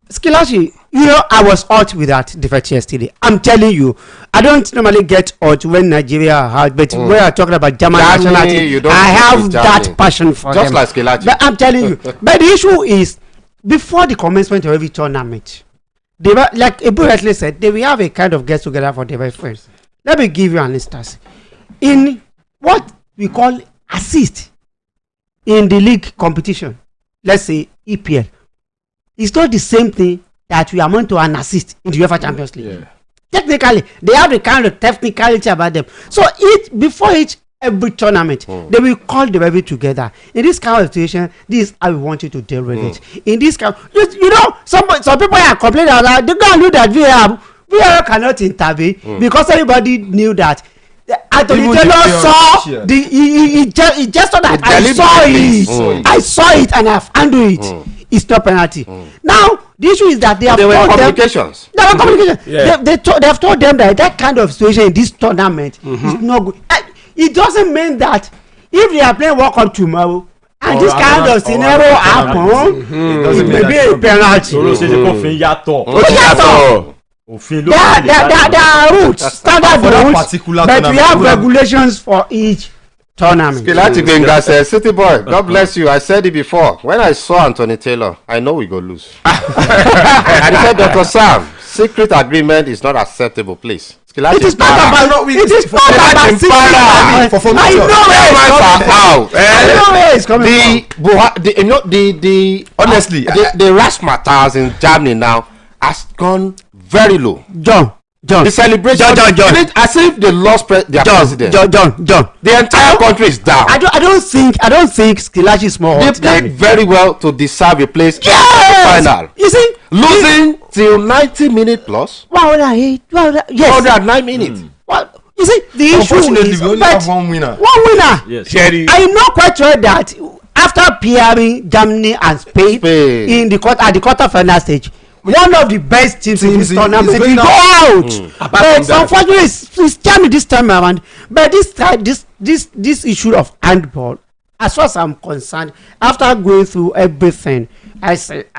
Skilashi, I was hurt with that defeat yesterday. I'm telling you, I don't normally get hurt when Nigeria hurt, but when I'm talking about German nationality, I have that passion for just them. Like Skilashi. But I'm telling you, but the issue is, before the commencement of every tournament, they were, like Ibu rightly said, they will have a kind of get together for the friends. Let me give you an instance. In what we call assist in the league competition, let's say EPL, it's not the same thing that we amount to an assist in the UEFA Champions League. Yeah. Technically, they have the kind of technicality about them. So before every tournament, they will call the referee together. In this kind of situation, this is how we want you to deal with it. In this kind, some people are complaining about they go and do that VAR cannot intervene because everybody knew that. Anthony Taylor saw he just saw that I saw it and I've handled it. It's not penalty. Now the issue is that they have told communications. There were communications. They have told them that kind of situation in this tournament is not good. It doesn't mean that if they are playing World Cup tomorrow and this kind of scenario happen, it may be a penalty. There are rules, standard rules, but we have regulations for each tournament. Skilati Benga says, City boy, God bless you. I said it before. When I saw Anthony Taylor, I know we go lose. And he said, Dr. Sam, secret agreement is not acceptable, please. Skilati, it is not about secret agreement. I know where it's coming from. Honestly, the razzmatazz in Germany now has gone very low. John. The celebration. John. As if they lost their president. John. The entire country is down. I don't think Skilashi is more. They played very well to deserve a place in the final. You see, losing till 90 minutes plus. 109 minutes. Well, you see, the issue is we only have one winner. Yes. I know quite well that after PRing Germany and Spain in the quarter final stage, one of the best teams in this tournament will go out. But unfortunately, it's Germany this time around. But this issue of handball, as far as I'm concerned, after going through everything, I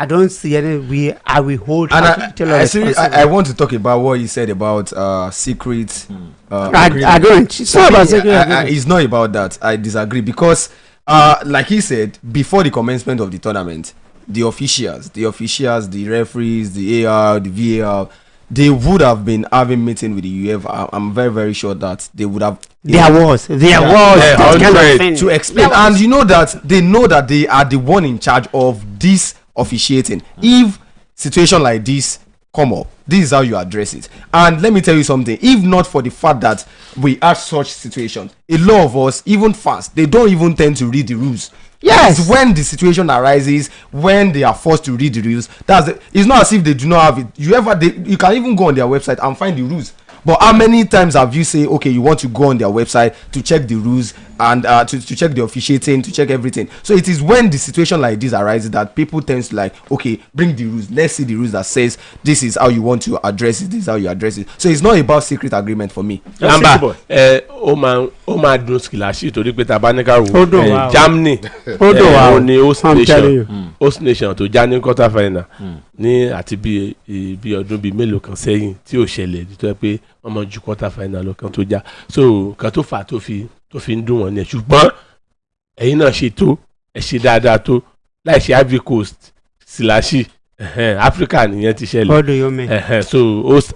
don't see any way I will hold. And I want to talk about what you said about secret. I don't. It's not about secret. It's not about that. I disagree because, like he said, before the commencement of the tournament, the officials, the referees, the AR, the VAR, they would have been having meeting with the UEFA. I'm very, very sure that they would have. There was to explain, and you know that they know that they are the one in charge of this officiating. If situation like this come up, this is how you address it. And let me tell you something. If not for the fact that we have such situations, a lot of us, even fans, they don't even tend to read the rules. Yes. It's when the situation arises, when they are forced to read the rules. It's not as if they do not have it. You can even go on their website and find the rules. But how many times have you say, okay, you want to go on their website to check the rules and to check the officiating, to check everything? So it is when the situation like this arises that people tend to like, okay, bring the rules. Let's see the rules that says this is how you want to address it. This is how you address it. So it's not about secret agreement for me. Oma dun Skilashi torí pé tabanika wo Germany ni host nation tó já ní quarter final ní àti bí ọdún bí mélòó kan sẹ́yìn tí ó ṣẹlẹ̀ tó pé wọ́n mọ̀ ju quarter final lọ kan tó já so kan tó fà tó fi ń dùn wọ́n ní ṣùgbọ́n ẹ̀yin náà ṣe tó ẹ ṣe dáadáa tó láì ṣe Ivory Coast Skilashi Africa nìyẹn ti ṣẹlẹ̀ so host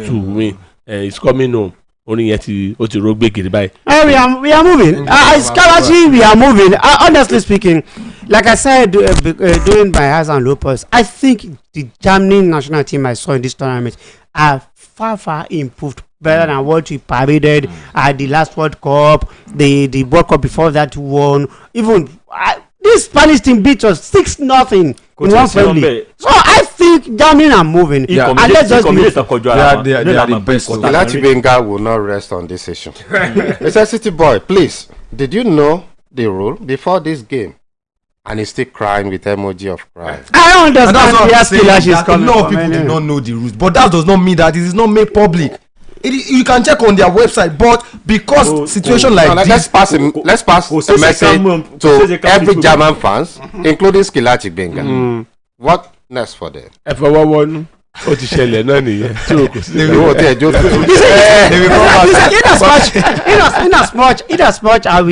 to win is coming home orin yẹn ti ó ti rógbé gidi báyìí. We are moving. Skalachi, we are moving. Honestly speaking, like I said during my highs and low points, I think the Germany national team I saw in this tournament are far improved, better than what we paraded at the last World Cup, the World Cup before that one. Even this Spanish team beat us 6-0 in one friendly. So I think Germany are moving. And let's just be they are the best. Ilachi Benga will not rest on this issue. Mr. City Boy, please, did you know the rule before this game? And he's still crying with emoji of crying. I don't understand where Stilash is coming from. A lot of people do not know the rules, but that does not mean that it is not made public. You can check on their website, but because situation like this, let's pass a message to every German fans, including Skilachi Benga. What next for them? Ó ti ṣẹlẹ̀ náà nìyẹn tí o kò sí. In as much I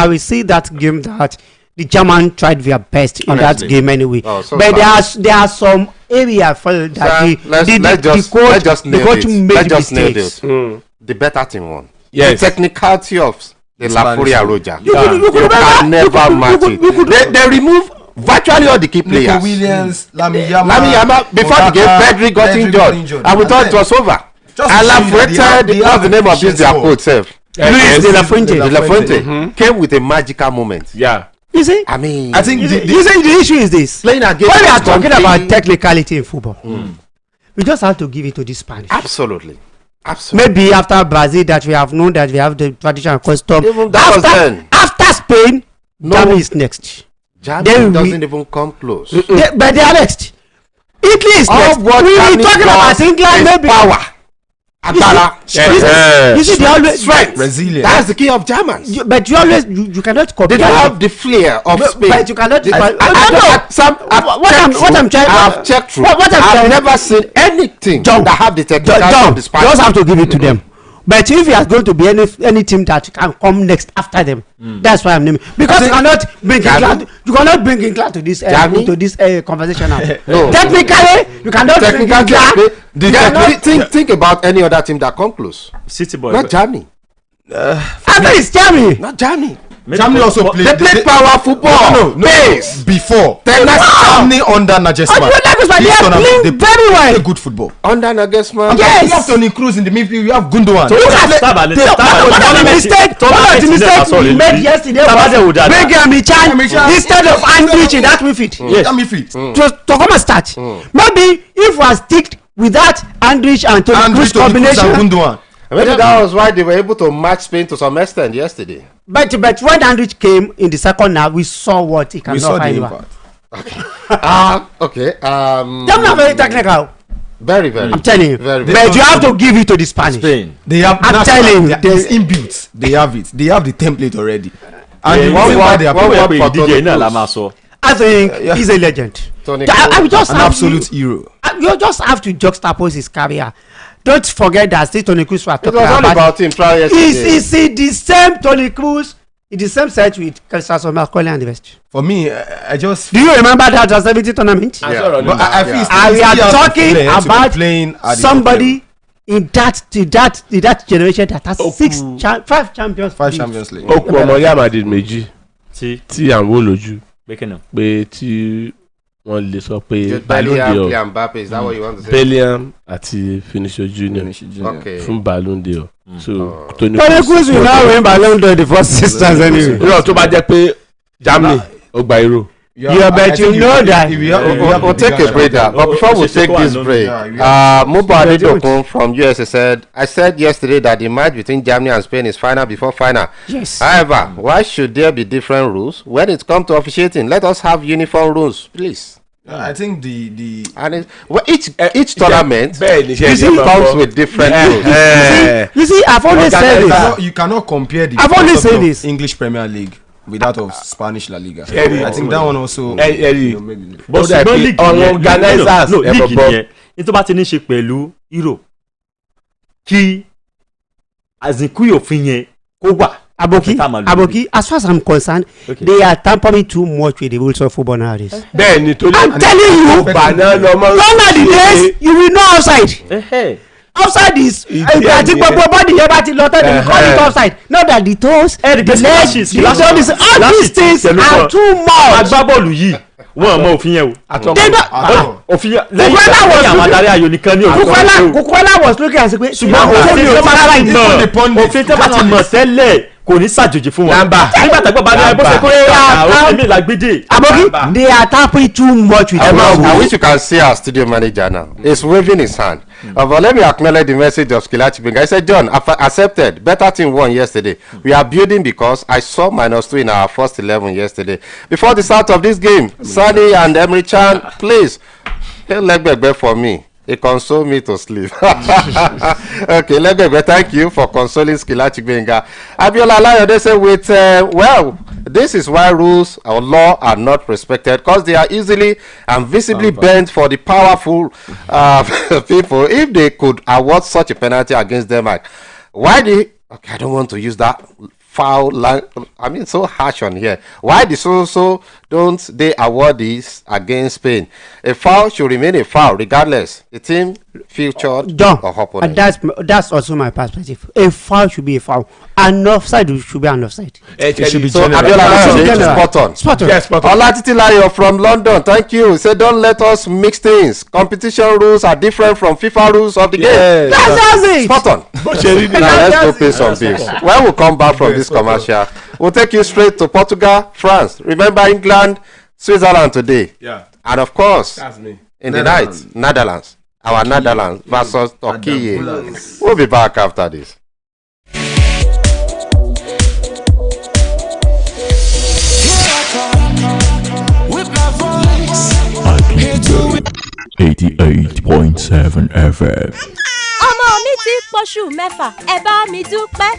will see that game that the German tried their best in that game anyway. But there are some area for that the coach made mistakes. The better team won. Yes. The technicality of the La Furia Roja. You can never match it. They remove virtually all the key players. Nico Williams, Lami Yama. Before the game, Pedri got injured. And we thought it was over. And La Fuente, what's the name of this their coach self? Luis de la Fuente. De la Fuente came with a magical moment. Yeah. You see? I mean, I think the issue is this. Playing against when we are talking about technicality in football, we just have to give it to the Spanish. Absolutely. Maybe after Brazil, that we have known that we have the traditional custom. Even that was then. After Spain, Germany is next. Germany doesn't even come close. But they are next. Italy is next. What we are talking about England, maybe power. You see, they always strength, resilience. That's the key of Germans. But you always you cannot compare. They don't have the flair of Spain. But you cannot. What I'm trying. I've checked through. I've never seen anything that have the technicality of the Spanish. You just have to give it to them. But if you are going to be any team that can come next after them, that's why I'm naming. Because you cannot bring England to this conversation now. No. Technically, you cannot bring England. Think about any other team that come close. City Boy. Not Germany. I think it's Germany. Not Germany. Germany also played. They played power football. No. Before. Germany under Nagelsmann. They play very well. Play good football. Under Nagelsmann. Yes. You have Toni Kroos in the midfield. You have Gundogan. What the mistake we made yesterday was bring Michan instead of Andrich in that midfield. Yes. Midfield. To come and start. Maybe if we stick with that Andrich and Toni Kroos combination. Maybe that was why they were able to match Spain to some extent yesterday. But when Andrich came in the second half, we saw what he can do. Okay. They're not very technical. Very. I'm telling you. Very. But you have to give it to the Spanish. Spain. They have. I'm telling you. It's inbuilt. They have it. They have the template already. And I think he's a legend. I just an absolute hero. You just have to juxtapose his career. Don't forget that still Toni Kroos was talking about him. Is the same Toni Kroos in the same set with Cristiano Ronaldo and the rest? For me, I just. Do you remember that 70 tournament? Yeah. But I feel we are talking about somebody in that generation that has 5 Champions League. 5 Champions League. Oku ọmọ Real Madrid méjì tí à ń wò lójú pé tí wọ́n lè sọ pé Ballon d'Or Bellingham àti Vinicius Junior fún Ballon d'Or. So Toni Kroos will now win Ballon d'Or the first 6 times anyway. Irọ́ tó bá jẹ́ pé Germany ó gba Euro. Yeah, but you know that. We'll take a break there. But before we take this break, Mubo Adedokun from USA said, I said yesterday that the match between Germany and Spain is final before final. Yes. However, why should there be different rules when it comes to officiating? Let us have uniform rules, please. I think the and each tournament comes with different rules. You see, I've always said this. You cannot compare the I've always said this. English Premier League with that of Spanish La Liga. I think that one also. But organizers league yẹn ní tó bá ti ní ṣe pẹ̀lú Euro kí àzìnkú òfin yẹn kó wà. Aboki, as far as I'm concerned, they are tampering too much with the rules of football nowadays. I'm telling you, gone are the days you will know outside. Offside is àti gbogbo body yẹn bá ti lọ tẹ́lẹ̀ we call it offside. Not that the toes, the leg, the body, all these things are too much. Agbábọ́ọ̀lù yìí wọ́n mọ òfin yẹn o. Òfin yẹn lẹ́yìn àwọn adarí ayò nìkan ní òfin. Kukwala was looking at it. Ṣùgbọ́n òfin tó bá ti mọ̀ tẹ́lẹ̀ kò ní ṣàjòjì fún wọn. Nígbà tó gbọ́ bá ní ẹ bó ṣe kó òfin mi làgbédè. Aboki, they are tapping too much with I wish you can see our studio manager now. He's waving his hand. But let me acknowledge the message of Skilachi Benga. I said, John, accepted. Better team won yesterday. We are building because I saw -2 in our first 11 yesterday. Before the start of this game, Sani and Emery Chan, please, Legbegbe for me. It console me to sleep. Okay, Legbegbe, thank you for consoling Skilachi Benga. Abiola Alayode say with, well, this is why rules or law are not respected because they are easily and visibly bent for the powerful people. If they could award such a penalty against them, like, why the... Okay, I don't want to use that foul line. I mean, so harsh on here. Why the so don't they award this against Spain? A foul should remain a foul regardless. The team featured or opponent. And that's also my perspective. A foul should be a foul. An offside should be an offside. It should be so spot on. Yes, spot on. Olatitilayo from London, thank you. Say don't let us mix things. Competition rules are different from FIFA rules of the game. That's it. Spot on. Now let's go pay some bills. When we come back from this commercial, we'll take you straight to Portugal, France. Remember England, Switzerland today. Yeah. And of course, in the night, Netherlands. our Netherlands versus Turkey. We'll be back after this. Agidigbo 88.7 FM. ọmọ mi ti pọ̀ṣù mẹ́fà ẹ bá mi dúpẹ́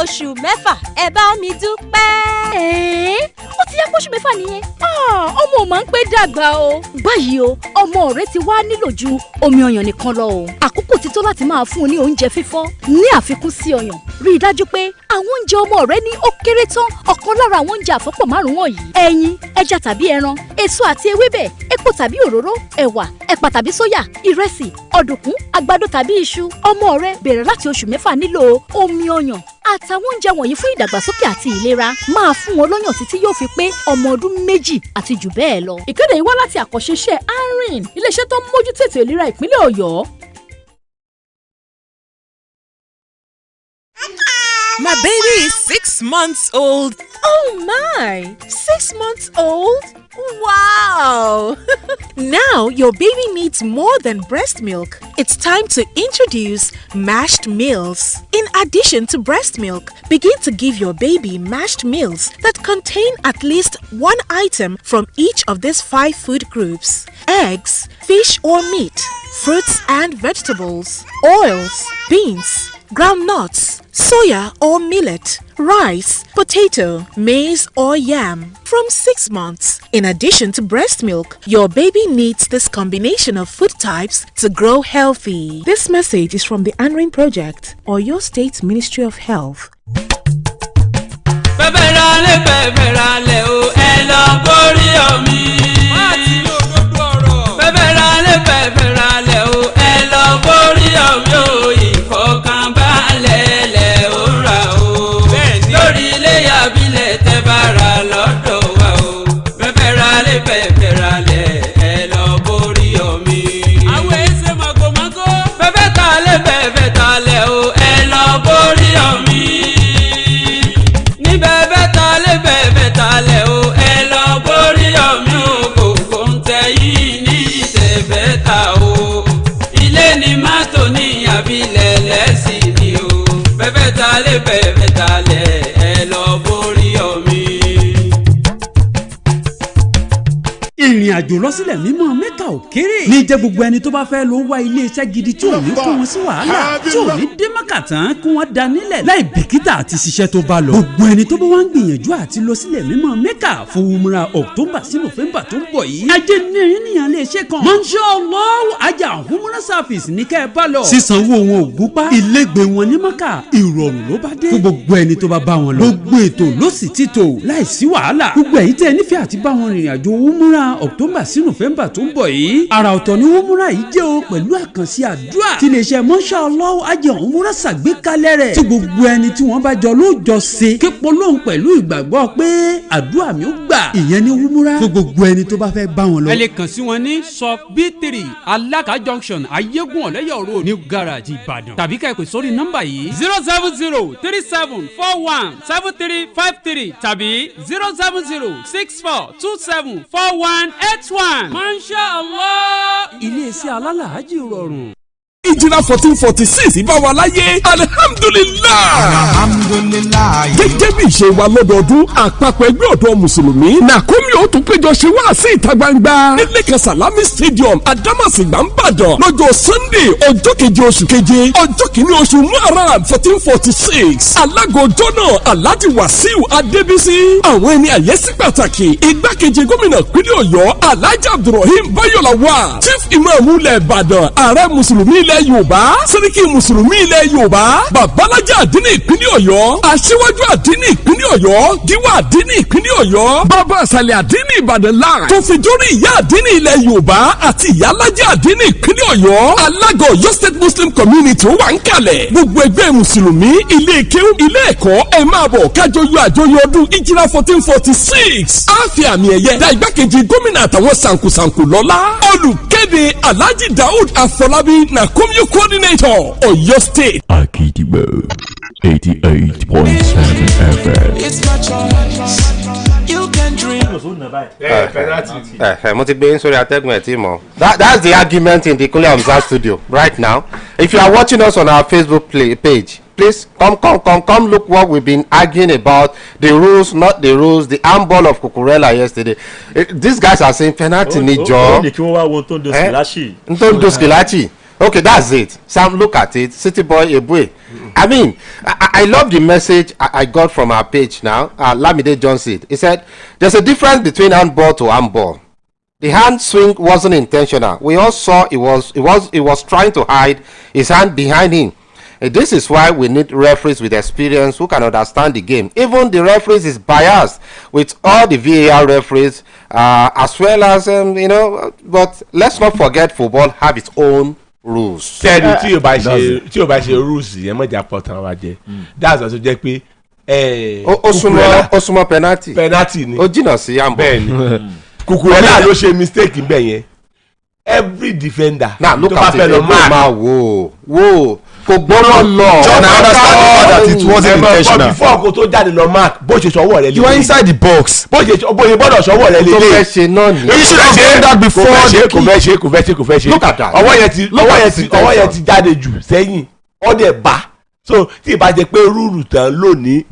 oṣù mẹ́fà ẹ bá mi dúpẹ́. ó ti yá pọ̀ṣù mẹ́fà nìyẹn. ọmọ ò máa ń pẹ́ dàgbà o. báyìí o ọmọ rẹ ti wá nílò ju omi ọyàn nìkan lọ o. àkókò ti tó láti máa fún un ní oúnjẹ fífọ́ ní àfikún sí ọyàn. rí i dájú pé àwọn oúnjẹ ọmọ rẹ ní ó kéré tán ọ̀kan lára àwọn oúnjẹ àfọ́pọ̀ márùn-ún wọ̀nyí: ẹyin, ẹja tàbí ẹran, èso àti ewébẹ̀, epo tàbí òróró, ẹ̀wà, ẹ̀pà tàbí sóyà, ìrẹsì, ọ̀dùnkún, àgbàdo tàbí iṣu. ọmọ rẹ bẹ̀rẹ̀ láti oṣù mẹ́fà nílò omi ọyàn àtàwọn oúnjẹ wọ̀nyí fún ìdàgbàsókè àti ìlera. máa fún wọn lọ́yàn títí yóò fi pé ọmọ ọdún 2 àti jù bẹ́ẹ̀ lọ. ìkéde yìí wá láti àkànṣe ARIN, iléeṣẹ́ tó ń mójútó ètò ìlera ìpínlẹ̀ Ọ̀yọ́. My baby is 6 months old. Oh my! 6 months old? Wow! Now your baby needs more than breast milk. It's time to introduce mashed meals. In addition to breast milk, begin to give your baby mashed meals that contain at least one item from each of these 5 food groups: eggs, fish or meat, fruits and vegetables, oils, beans, groundnuts, soya or millet, rice, potato, maize or yam. From 6 months. In addition to breast milk, your baby needs this combination of food types to grow healthy. This message is from the ARIN Project, Oyo State Ministry of Health. ìrìn àjò lọ́sílẹ̀ mímọ́ mẹ́kà ò kéré ní jẹ́ gbogbo ẹni tó bá fẹ́ lọ wá ilé iṣẹ́ gidi tí ò ní kó wọn sí wàhálà tí ò ní dé mọ́kà tán kí wọ́n da nílẹ̀ láì bìkítà àti ṣiṣẹ́ tó bá lọ. gbogbo ẹni tó bá wá ń gbìyànjú àti lọ sílẹ̀ mímọ́ mẹ́kà fún umra October sí November tó ń bọ̀ yìí. ajé níyàn lè ṣe kan Mashallah ajá umra service ní kẹ́ ẹ bá lọ. sísanwó wọn ò gúnpá ilégbè wọn ní mọ́kà ìrọ̀rùn ló bá dé. fún gbogbo ẹni tó bá bá wọn lọ. gbogbo ètò ló sì ti tò láì sí wàhálà. gbogbo ẹ̀yin tẹ́ nífẹ̀ẹ́ àti bá wọn rìnrìn àjò umra October sí sí November tó ń bọ̀ yìí àrà ọ̀tọ̀ ni umura yìí jẹ́ o pẹ̀lú àkànṣe àdúrà tí iléeṣẹ́ Mashallah Hajj umura ṣàgbékalẹ̀ rẹ̀ tí gbogbo ẹni tí wọ́n bá jọ lóòjọ́ ṣe képo lóhùn pẹ̀lú ìgbàgbọ́ pé àdúrà mi ó gbà ìyẹn ní umura fún gbogbo ẹni tó bá fẹ́ bá wọn lọ. ẹ lè kàn sí wọn ní shop B3 Alaka junction ayégun ọ̀lẹ́yọ̀ road ní garage Ìbàdàn tàbí ká ẹ pè sórí nọ́mbà yìí 07037417353 tàbí 07064274181 Mashallah iléeṣẹ́ alálàájì rọrùn. ìjìlá 1446 bá wa láyé alihamdulilayi. gẹ́gẹ́ bí ìṣe wa lọ́dọọdún àpapọ̀ ẹgbẹ́ ọ̀dọ́ mùsùlùmí nàkómi ó tún péjọ ṣe wá sí ìta gbangba nílé kan salami stadium adamasingba nìbàdàn lọ́jọ́ sunday ọjọ́ keje oṣù keje ọjọ́ kìíní oṣù muharram 1446 alága ọjọ́ náà alhaji wasiu adébísí àwọn ẹni àyẹ́sí pàtàkì igbákejì gómìnà ìpínlẹ̀ ọ̀yọ́ alhaji abdulrahim bayọ̀láwà chief imam ilẹ̀ ìbàdàn ààrẹ mùsùlùmí ilẹ̀ yorùbá sẹ́ríkì mùsùlùmí ilẹ̀ yorùbá babalájà àdínní ìpínlẹ̀ ọ̀yọ́ aṣíwájú àdínní ìpínlẹ̀ ọ̀yọ́ gíwá àdínní ìpínlẹ̀ ọ̀yọ́ bàbá àṣàlẹ̀ àdínní ìbàdàn láà tó fi dórí ìyá àdínní ilẹ̀ yorùbá àti ìyálájà àdínní ìpínlẹ̀ ọ̀yọ́ alága ọ̀yọ́ state muslim community wà ń kalẹ̀ gbogbo ẹgbẹ́ mùsùlùmí ilé kéwú ilé ẹ̀kọ́ ẹ máa bọ̀ kájọ yọ àjọyọ̀ ọdún ìjìlá 1446 àfi àmì ẹ̀yẹ da igbákejì gómìnà àtàwọn sànkùsànkù lọ́lá olùkéde alhaji daoud afọlábí na community coordinator Ọ̀yọ́ state. Agidigbo 88.7 FM. It's my choice. You can dream. mo ti gbé yín sórí atẹ́gùn ẹ̀ tí mọ̀. That's the argument in the Kunle Hamzat studio right now. If you are watching us on our Facebook page, please come look what we've been arguing about, the rules, not the rules, the handball of Cucurella yesterday. These guys are saying penalty ni jọ. Ntondo Skilachi. Okay, that's it. Sam, look at it. City boy Ebue. I mean, I love the message I got from our page now. Lamide Johnson. He said, there's a difference between handball to handball. The hand swing wasn't intentional. We all saw he was trying to hide his hand behind him. This is why we need referees with experience who can understand the game. Even the referees is biased with all the VAR referees, as well as but let's not forget football have its own rules. tẹ́lẹ̀ tí o bá ṣe rules yẹn mọ̀jà pọ̀ tán wa jẹ that's also jẹ́ pé ó súnmọ́ penalty ni ó jìnnà sí àmbọ̀ bẹ́ẹ̀ ni Cucurella ló ṣe mistake bẹ́ẹ̀ yẹn every defender now look at it máa wò kò gbọ́dọ̀ lọ. John, I understand that it wasn't intentional. before kò tó jáde lọ mark bó ṣe sọwọ́ rẹ lé. You are inside the box. bó ṣe gbọ́dọ̀ sọwọ́ rẹ lé. tó fẹ́ ṣe náà ni. You should have done that before the kick. kò fẹ́ ṣe. Look at that. ọwọ́ yẹn ti jáde jù sẹ́yìn ọ̀dẹ̀ bá. So tí ìbá jẹ pé rúùrù tán lónìí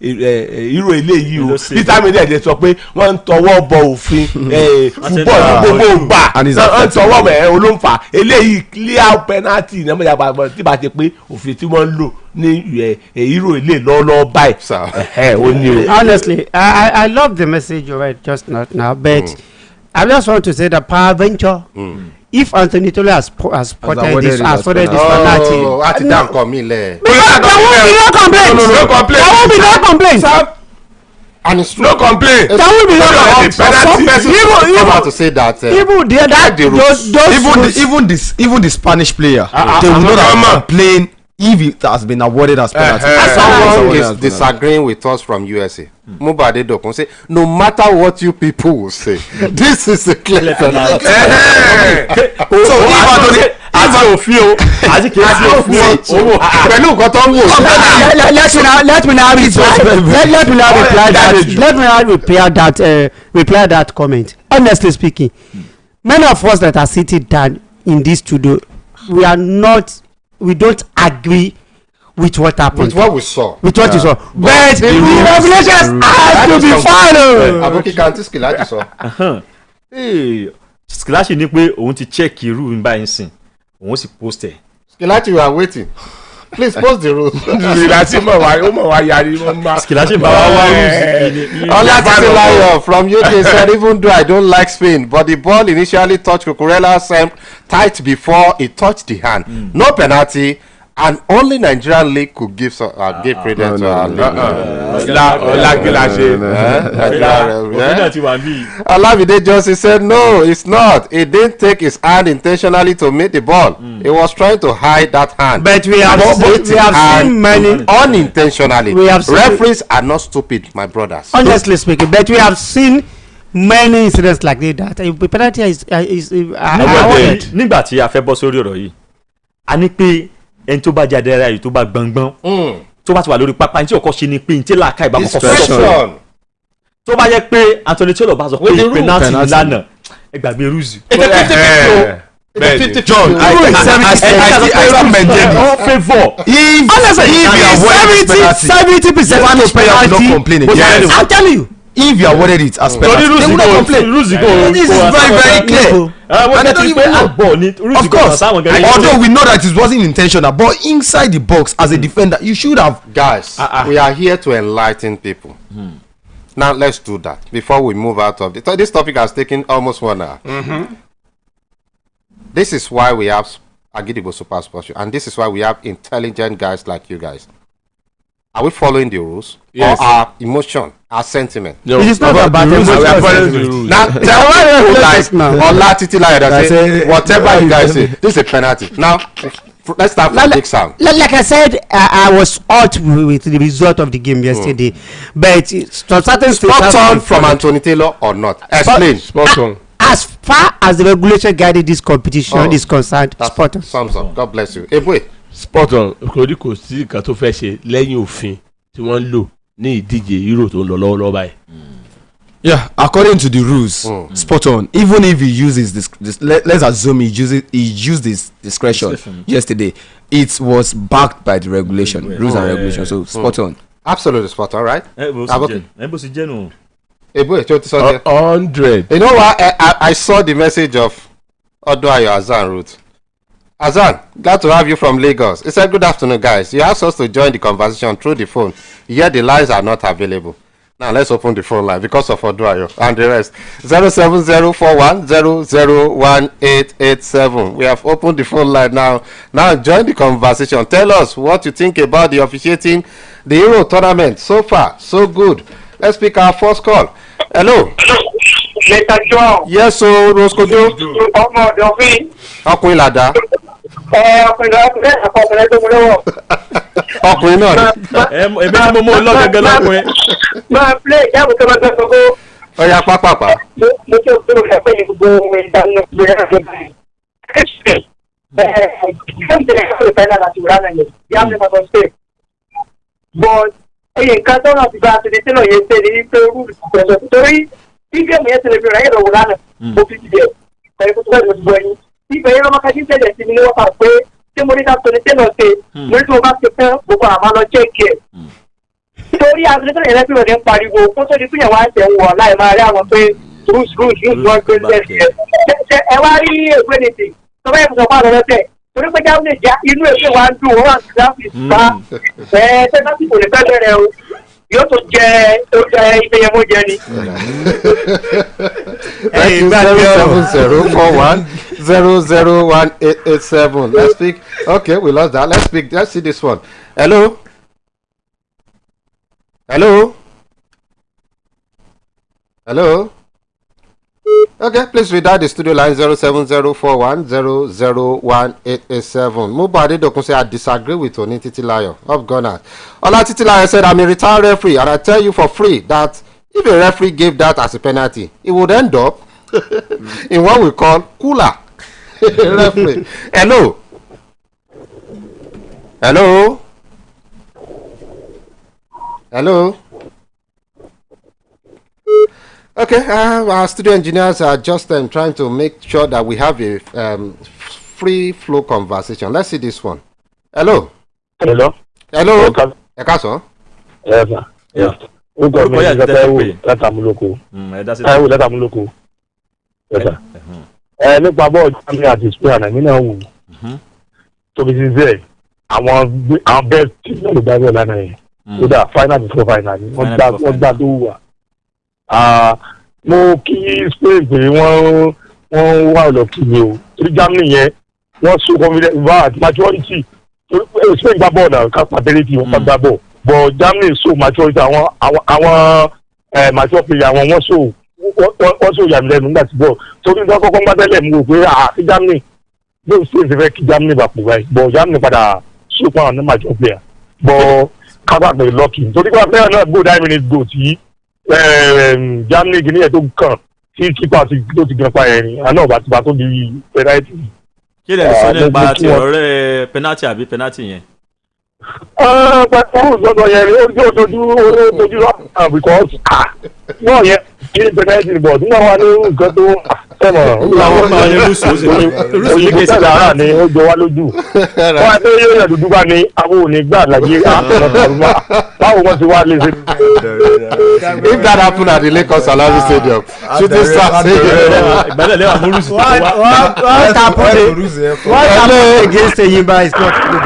irú eléyìí o vitamin d ẹ̀ sọ pé wọ́n ń tọwọ́ bọ òfin fúbọ̀ọ̀lù gbogbo gbà wọ́n ń tọwọ́ bọ̀ olóńfà eléyìí clear penalty ní ọmọdé àbábọ̀ tí ìbá jẹ pé òfin tí wọ́n ń lò ní irú eléyìí lọ́wọ́ báyìí ó ní o. Honestly, I love the message you read just now, but I just want to say that peradventure. If Anthony Tole has spotted this penalty. Oh, at the damn comile. Because there won't be no complaint. No complaint. There won't be no complaint. And it's true. No complaint. There won't be no complaint. Even to say that. Even the Spanish player, they will not have complained if it has been awarded as penalty. Someone is disagreeing with us from USA. Mubade Dokun say, no matter what you people will say, this is a clear penalty. So let me now reply that comment. Honestly speaking, many of us that are sitting down in this studio, we don't agree with what happened. With what we saw. With what you saw. But the regulations have to be followed. Aboki kanti Skilachi sọ. Skilachi ní pé òun ti check irú ń báyìí sìn òun sì post ẹ̀. Skilachi, we are waiting. Please post the rules. Skilachi mọ̀ wá yarí mọ́ máa. Skilachi bá wá rules. Olatitilayo from UK said, even though I don't like Spain, but the ball initially touched Cucurella's tight before it touched the hand. No penalty. And only Nigerian league could give give credence to our league. Olavide Johnson said no, it's not. He didn't take his hand intentionally to meet the ball. He was trying to hide that hand. But we have seen many unintentionally. Referees are not stupid, my brothers. Honestly speaking, but we have seen many incidents like that. The penalty is nígbà tí a fẹ́ bọ́ sórí ọ̀rọ̀ yìí a ní pé ẹni tó bá jáde ara yìí tó bá gbọ̀ngbọ̀n tó bá ti wà lórí pápá ní tí ọkọ̀ ṣe ni pé ní tí làákà ìbámu kọ́ sọ́kọ̀ tó bá yẹ pé Anthony Taylor bá sọ pé penalty lánàá ẹ gbàgbé rúùsì. John, I maintain all favour. If 70% of players will not complain again. I'm telling you. If you awarded it as penalty, they will not complain. This is very clear. Of course, although we know that it wasn't intentional, but inside the box as a defender, you should have. Guys, we are here to enlighten people. Now let's do that before we move out of it. This topic has taken almost 1 hour. This is why we have Agidigbo Super Sports Show, and this is why we have intelligent guys like you guys. Are we following the rules? Yes. Or our emotion, our sentiment? No, it is not about the rules. We are following the rules. Now, tell me like Titi Lion that say whatever you guys say, this is a penalty. Now, let's start from Big Sam. Like I said, I was hurt with the result of the game yesterday, but certain spot on from Anthony Taylor or not? Explain. Spot on. As far as the regulation guided this competition is concerned, spot on. Thumbs up. God bless you. Ebwe. Spot on. Kòrí kò sí nǹkan tó fẹ́ ṣe lẹ́yìn òfin tí wọ́n ń lò ní ìdíje Euro tó ń lọ lọ́wọ́lọ́wọ́ báyìí. Yeah, according to the rules, spot on. Even if he uses this let's assume he used his discretion yesterday. It was backed by the regulation, rules and regulations. So spot on. Absolutely spot on, right? 100. You know what? I saw the message of Odoayo Azan Root. Azan, glad to have you from Lagos. He said, good afternoon, guys. You asked us to join the conversation through the phone. Yet the lines are not available. Now let's open the phone line because of Odoayo and the rest. 07041001887. We have opened the phone line now. Now join the conversation. Tell us what you think about the officiating the Euro tournament. So far, so good. Let's pick our first call. Hello. Mr. John. Yes, so Roscoe. Ọmọ ọ̀dọ̀fin. Ọkùnrin làdá. Ọkùnrin náà ni. Èmi ni mo mú ọlọ́gẹ̀gẹ̀ lọ́kùnrin. Máa play ìjábọ̀ tó bá gbẹ́ gbogbo. Ọya pápápá. Mo ṣe òkúrò rẹ̀ pé ní gbogbo ohun ìdáná ìgbéra rẹ̀ báyìí. Ìgbésẹ̀ ìgbésẹ̀ ìfẹ́lá láti wúrà náà yẹn. Bí a ti máa sọ pé. But ẹyẹ nǹkan tó náà ti bá aṣèlè tí náà yẹn ṣe ní pé rúùlù ìpẹ̀sọ̀ nítorí bí gẹ́mù yẹn tẹ̀lé fi rẹ̀ yẹ̀rọ wúrà náà. Mo fi ti dẹ̀ ẹ̀rí kó tó bá ìdòdò gbọ́ yín. Ibẹ̀ yẹn lọ́mọ kájí tẹ̀lé sí mi ní wọ́n fà pé tí mo ní ká tó ní tẹ́lọ̀ ṣe mo ní tí mo bá ṣe tán gbogbo àmọ́ lọ jẹ́ẹ̀kì ẹ̀. Nítorí aṣèlè tó yẹn lẹ́sìn òde ń pariwo kó tó di fúnyẹ̀wò àṣẹ wọ̀ láì máa rí àwọn pé rules wọ́n gbé lẹ́sìn ẹ̀. Ẹ wá rí ègbé nìtì tó bá yẹ kó sọ fún àlọ́ lọ́sẹ̀ torí pé jáwé lè já inú èké wa ń dùn wọ́n wà sí láti bá tẹ́sán kò lè fẹ́ bẹ̀rẹ̀ o yóò tó jẹ ife yẹn mo jẹ ni. 07041001887. Let's speak. Okay, we lost that. Let's speak. Let's see this one. Hello. Hello. Hello. Okay, please read the studio line 07041001887. Mubade Dokun say I disagree with Oni Titilayo of Ghana. Ola Titilayo said I'm a retired referee and I tell you for free that if a referee gave that as a penalty, it would end up in what we call cooler referee. Hello. Hello. Hello. Okay, our studio engineers are just trying to make sure that we have a free flow conversation. Let's see this one. Hello. Hello. Hello. Ekaso. Yes, sir. Yes. Táíwò látàmúlòkó. Yes, sir. Nípa bọ́ọ̀lù Germany àti Spain àná nínú àwọn tóbi ti zẹ̀ àwọn bẹ́ẹ̀ tí wọ́n lè gbá bọ́ọ̀lù lánàá yẹn. Kódà final before final ni wọ́n gbá tó wà. Mo kí Spain pé wọ́n wà lọ́kì ni o torí Germany yẹn wọ́n so confidence wá àti maturity Spain gbá bọ́ọ̀ náà ká pàtẹ́lẹ́tì wọn gbá bọ́ọ̀ but Germany so maturity àwọn mature player wọ́n so yàmìlẹ́nu nígbà tí bọ́ọ̀ torí nígbà kọ́kọ́ ń bá tẹ́lẹ̀ mú o pé àti Germany bí o Spain ti fẹ́ kí Germany bá pò báyìí but Germany padà so fún àwọn mature player but kápá pẹ̀lú lọ́ọ̀kì torí kápá player náà go 9 minutes go tí Germany kìíní ẹ̀ tó kàn tí kípa tó ti gan pa ẹ̀ ní àná ọ̀bà tí bá tó di penalty. kí lè sọ nípa ti ọ̀rẹ́ penalty àbí penalty yẹn. pẹ̀lú ìgbọ́dọ̀ yẹn ó dojú lọ́wọ́ because náà yẹn kí ni penalty bọ̀ nígbà wà ní nǹkan tó sẹ́mọ̀ àwọn ọmọ yẹn lùsùn ó sì ní òyìnbó sẹ́dá ara ni ó jọ wá lójú wọ́n á tó yóò yẹ dúdú bá ní àwọn ò ní gbà láyé àtọ̀nà báwo wọ́n ti wá lè ṣe. If that happen at the Lagos Salami Stadium shooting stars ìgbàlẹ̀ lẹ́wà mú lùsùn tó wá. What happened against Eyimba is not good.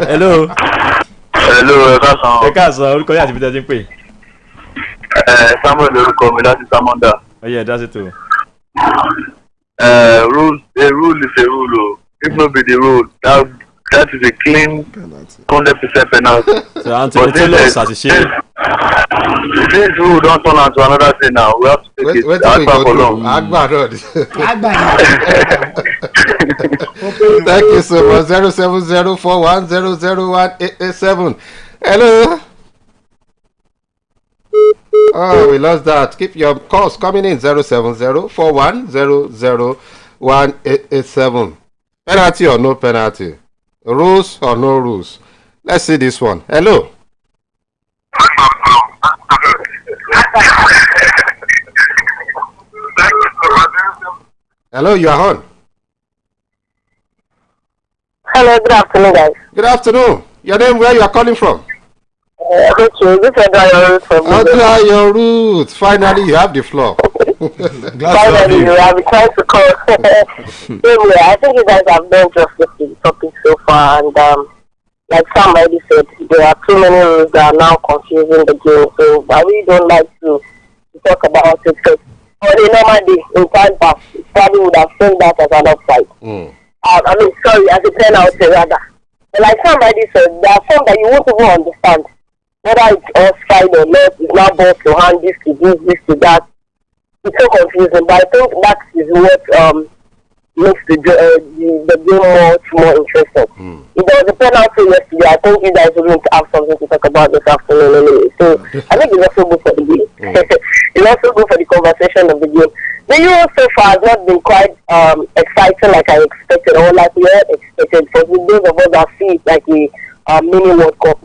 Hello. Hello, ẹ káàsán orúkọ yín àti ibi tẹ́ ti ń pè. Samuel orúkọ mi láti Samonda. Ọyẹ ẹ̀dá sí tó. A rule is a rule o. If no be the rule, that is a clean 100% penalty. So Anthony Taylor ṣàṣìṣe. This rule don turn am to another thing now. We have to take it. Agba for long. Thank you so much. 07041001887. Hello. Oh, we lost that. Keep your calls coming in. 07041001887. Penalty or no penalty? Rules or no rules? Let's see this one. Hello. Hello, you are on. Hello, good afternoon, guys. Good afternoon. Your name, where you are calling from? Okay, this is your roots. Finally, you have the floor. Finally, you have been trying to call. Anyway, I think you guys have done justice to the topic so far, and like somebody said, there are too many rules that are now confusing the game. So I really don't like to talk about it because on a normal day in time past, probably would have seen that as an offside. I mean, sorry, as a penalty rather. But like somebody said, there are some that you won't even understand whether it's offside or not. It's not ball to hand, this to this to that. It's so confusing, but I think that is what makes the game much more interesting. If there was a penalty yesterday, I think you guys wouldn't have something to talk about this afternoon anyway. So I think it's also good for the game. It's also good for the conversation of the game. The Euro so far has not been quite exciting like I expected or like we had expected. For those of us that see it like a mini World Cup,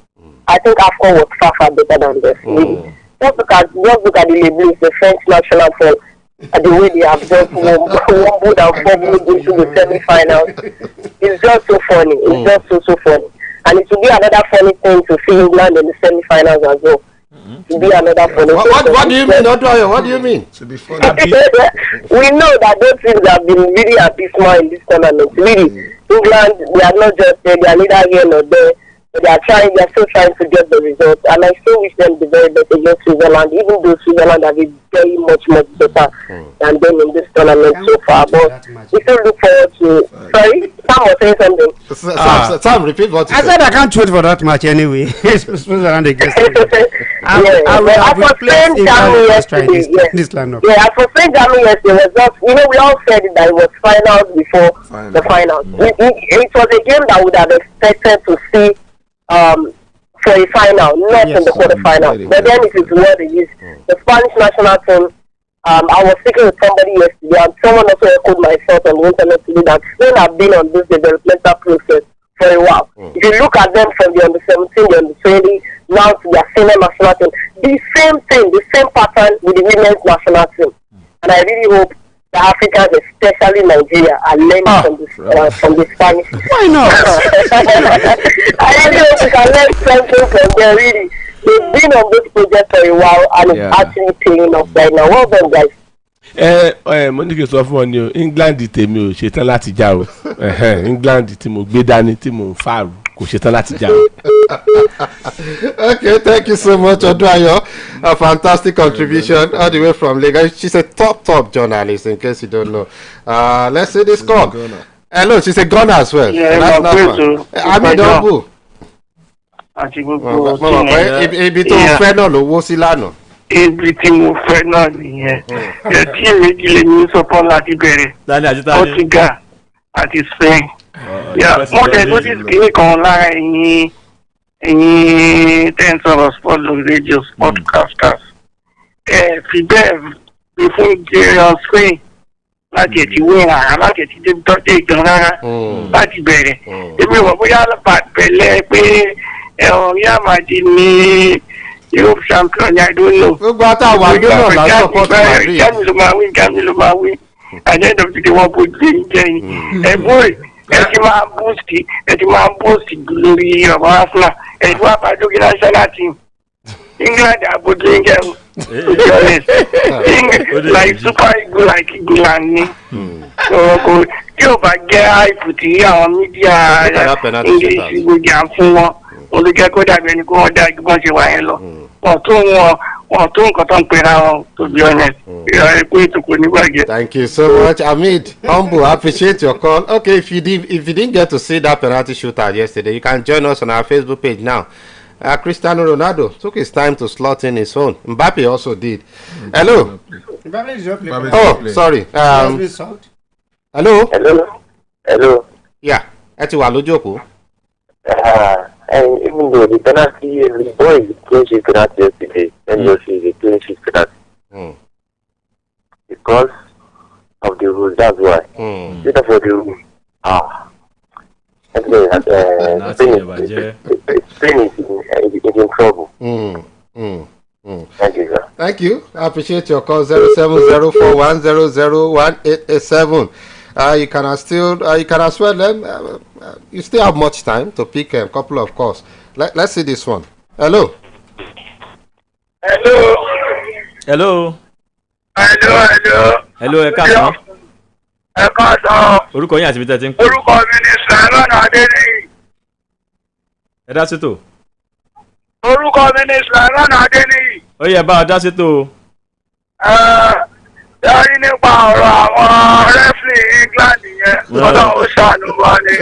I think AFCON was far better than this. Just look at the labels, the French national team, and the way they have just wobbled and bubbled into the semi-finals. It's just so funny. It's just so funny. And it will be another funny thing to see England in the semi-finals as well. It will be another funny thing. What do you mean, Odoyo? What do you mean? To be funny. We know that those teams have been really abysmal in this tournament. Really. England, they are not just there. They are neither here nor there. But they are still trying to get the results, and I still wish them the very best against Switzerland, even though Switzerland have been very much better than them in this tournament so far. But we still look forward to. Sorry, Sam was saying something. Sam, repeat what you said. I said I can't wait for that match anyway. Switzerland against I was saying Germany yesterday. This lineup. Yeah, I was saying Germany yesterday was just, we all said that it was finals before the finals. It was a game that would have expected to see for a final, not in the quarterfinal. But then it is what it is. The Spanish national team, I was speaking with somebody yesterday, and someone also echoed my thoughts on the internet today that Spain have been on this developmental process for a while. If you look at them from the under 17, the under 20, now to their senior national team, the same thing, the same pattern with the women's national team. And I really hope the Africans, especially Nigeria, are learning from the Spanish. Why not? I really hope we can learn something from them, really. They've been on this project for a while, and it's actually paying off right now. Well done, guys. Mo ní kí n sọ fún ọ ní o, England tèmi ò ṣetán láti já o, England tí mo gbé dání tí mo ń fàrù kò ṣetán láti já o. Okay, thank you so much, Oduayo. A fantastic contribution all the way from Lagos. She's a top journalist, in case you don't know. Let's see this call. Hello, she's a gunner as well. Yeah, That's not great one. to- Àmì ìdánwò. Àti Mo gbogbo mọ̀ pé ibi tó fẹ́ náà ló wó sí lánàá. ibi tí mo fẹ́ náà nìyẹn. Ẹtí méjì lè ní sọ́pọ̀ láti bẹ̀rẹ̀. Portugal àti Spain. Wọ́n tẹ̀ tó ti kéré kan lára ẹ̀yìn ten sọ̀rọ̀ sport lórí radio sportcasters. Fi bẹ́ẹ̀ gbé fún Jerry Spain láti ẹ̀tí wéra láti ẹ̀tí débi tọ́jú ìgbọ̀n rárá láti bẹ̀rẹ̀. Ebi wọ̀ bóyá bẹ̀lẹ̀ pé ẹ̀rọ Real Madrid ní Europe champion ni I don't know. Gbogbo àtàwọn àjọ náà lásán pọ̀ tó wà rí. Gami ló máa wí. At the end of the day, wọ́n bó jẹ́ ẹ̀bùn ẹ̀ ti máa boost lórí ọ̀rọ̀ Arsenal. Ẹ̀ ti wá bá lórí national team. England àbójú ń jẹun. Like super eagle like England ni. Tí o bá jẹ́ àìfù tí àwọn mídíà English gbòógì à ń fún wọn, olùkẹ́ kó dàbí ẹni kó wọ́n dá gbọ́n ṣe wà yẹn lọ. Wọ́n tó nǹkan tó ń pera wọn, to be honest. Ìrọ̀lẹ́ pé ètò kò ní bàjẹ́. Thank you so much, Hamid. Humble, appreciate your call. Okay, if you didn't get to see that penalty shootout yesterday, you can join us on our Facebook page now. Cristiano Ronaldo took his time to slot in his own. Mbappe also did. Hello. Oh, sorry. Hello. Hello. Yeah. Ẹ ti wà lójú òpó. And even though the penalty, the boy is clean sheet penalty yesterday, and you see the clean sheet penalty. Because of the rules, that's why. Instead of the rule, Spain is in trouble. Thank you, sir. Thank you. I appreciate your call. 07041001887. You can as well. You still have much time to pick a couple of calls. Let's see this one. Hello. Hello. Ẹ káàsán. Ẹ káàsán. Orúkọ yín àti ibi tẹ́ ti ń pè. Orúkọ mi ni Sulaiman Adeniyi. Ẹ dá sétò. Orúkọ mi ni Sulaiman Adeniyi. Ó yẹ bá a dá sétò. Dárí nípa ọ̀rọ̀ àwọn rẹ́fìlì England yẹn, lọ́dọ̀ ó ṣàánú wa ni.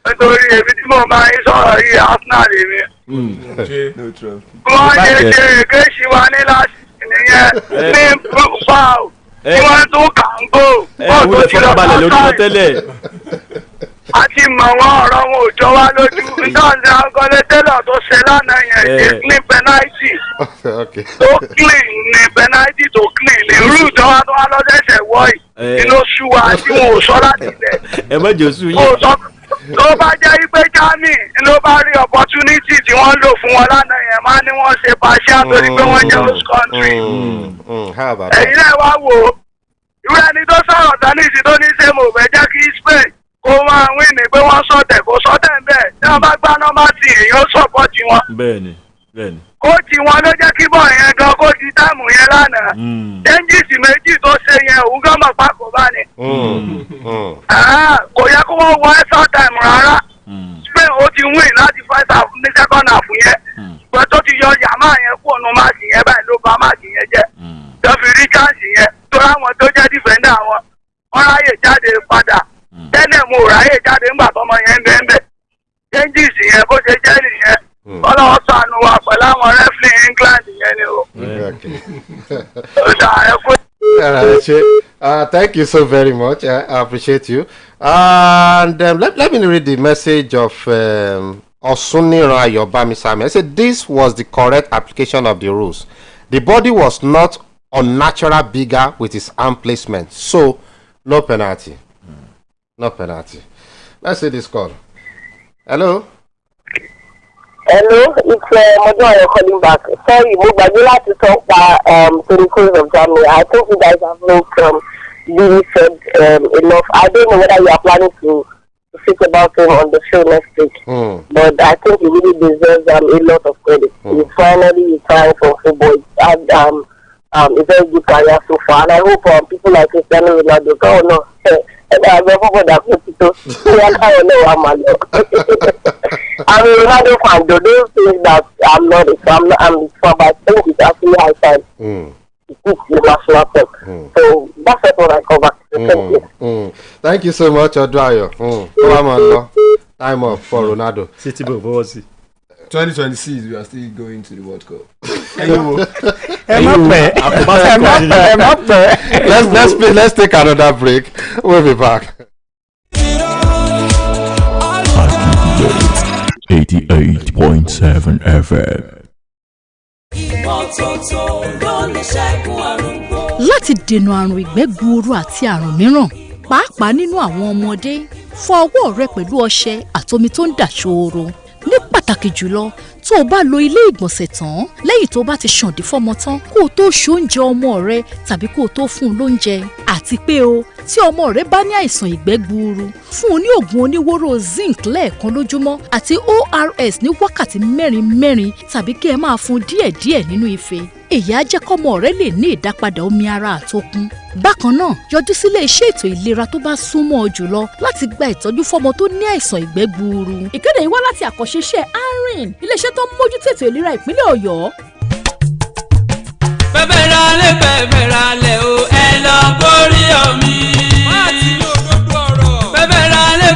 Nítorí èmi tí mo máa ń sọ̀rọ̀ yìí Arsenal mi. Wọ́n ṣe èké ṣì wá ní láti nìyẹn ní foul tí wọ́n tún kà ń gbò. Wúlò fọkànbalẹ̀ lórí wọn tẹ́lẹ̀. A ti mọ̀ wọ́n ọ̀rọ̀ wọn ò jọ wá lójú. Nítorí Angole Taylor tó ṣe lánàá yẹn ṣe clean penalty. Tó clean ní penalty tó clean ní irú ìjọba tó wá lọ́sẹ̀ṣẹ̀ wọ̀ yìí. Inú ṣú wa tí wọn ò sọ láti lẹ̀. Ẹ má jẹ́ oṣù yìí. Tó bá jẹ́ wípé Germany ló bá rí opportunity tí wọ́n lò fún wọn lánàá yẹn máa ní wọ́n ṣe pàṣẹ torí pé wọ́n jẹ́ host country. Ẹ̀yin náà wá wò ó. Irú ẹni tó sọ̀rọ̀ tánìsì tó ní ṣe mò fẹ́ jẹ́ kí Spain kó máa wí ní pé wọ́n sọ̀tẹ̀ kó sọ̀tẹ̀ ń bẹ̀ tí wọ́n bá gbá nọ́mbà tí èèyàn sọ̀pọ̀tì wọn. Bẹ́ẹ̀ni. Kóòtì wọn ló jẹ́ kí bọ̀ yẹn gan kó di táàmù yẹn lánàá. Dẹ́ńjìsì méjì tó ṣe yẹn òun gan mọ̀ pákó bá ní. Kò yẹ kó wọ́n wọ extra time rárá. Spain ó ti win láti first half ní second half yẹn. Pẹ̀ tó ti yọ yàmá yẹn kó nu máàkì yẹn báyìí ló ba máàkì yẹn jẹ́. Tó fi rí chance yẹn tó láwọn tó jẹ́ defender wọn. Wọ́n ráyè jáde padà. Tẹ́lẹ̀ mo ráyè jáde ńgbà tọmọ yẹn ń bẹ́ẹ̀ bẹ́ẹ̀. Dẹ́ńjìsì yẹn bó ṣe jẹ́ nìyẹn. Ọlọ́wọ́ sànù wa pẹ̀lú àwọn rẹ́fìlì England yẹn ni o. Thank you so very much. I appreciate you. And let me read the message of Osuniran Ayobami Samuel. I said this was the correct application of the rules. The body was not unnatural bigger with his arm placement, so no penalty. No penalty. Let's see this call. Hello. Hello, it's Mojo calling back. Sorry, Mubagi like to talk about the rules of Germany. I think you guys have not really said enough. I don't know whether you are planning to speak about him on the show next week, but I think he really deserves a lot of credit. He's finally retiring from football. And a very good career so far, and I hope people like Cristiano Ronaldo I'm a Ronaldo fan, though those things that I'm not a fan, but I think it's actually high time to keep the national team. So that's what I cover. Thank you so much, Oduayo. Come on, time up for Ronaldo. City boy, what was it? 2026, we are still going to the World Cup. Let's take another break. We'll be back. 88.7 FM. Láti dènà àrùn ìgbẹ́ gbuuru àti àrùn mìíràn pàápàá nínú àwọn ọmọdé, fọ ọwọ́ rẹ pẹ̀lú ọṣẹ àtomi tó ń dà ṣooro. Ní pàtàkì jùlọ tó o bá lo ilé ìgbọ̀nsẹ̀ tán lẹ́yìn tó bá ti ṣàǹdí fọ́mọ tán kó o tó ṣoúnjẹ ọmọ rẹ tàbí kó o tó fún un lóúnjẹ. Àti pé o tí ọmọ rẹ bá ní àìsàn ìgbẹ́ gbuuru fún un ní oògùn oníwóró zinc lẹ́ẹ̀kan lójúmọ́ àti ORS ní wákàtí mẹ́rin tàbí kí ẹ máa fún un díẹ̀díẹ̀ nínú ife. Èyí á jẹ́ kọ́mọ rẹ lè ní ìdápadà omi ara àtokun. Bákan náà yọjú sílé iṣẹ́ ètò ìlera tó bá súnmọ́ ọ jùlọ láti gba ìtọ́jú fọ́mọ tó ní àìsàn ìgbẹ́ gbuuru. Ìkéde yìí wá láti àkànṣeṣẹ́ ARIN, iléeṣẹ́ tó ń mójútó ètò ìlera ìpínlẹ̀ Ọ̀yọ́. Bẹ́bẹ̀ ralẹ̀ o ẹ lọ borí omi. Bẹ́bẹ̀ ralẹ̀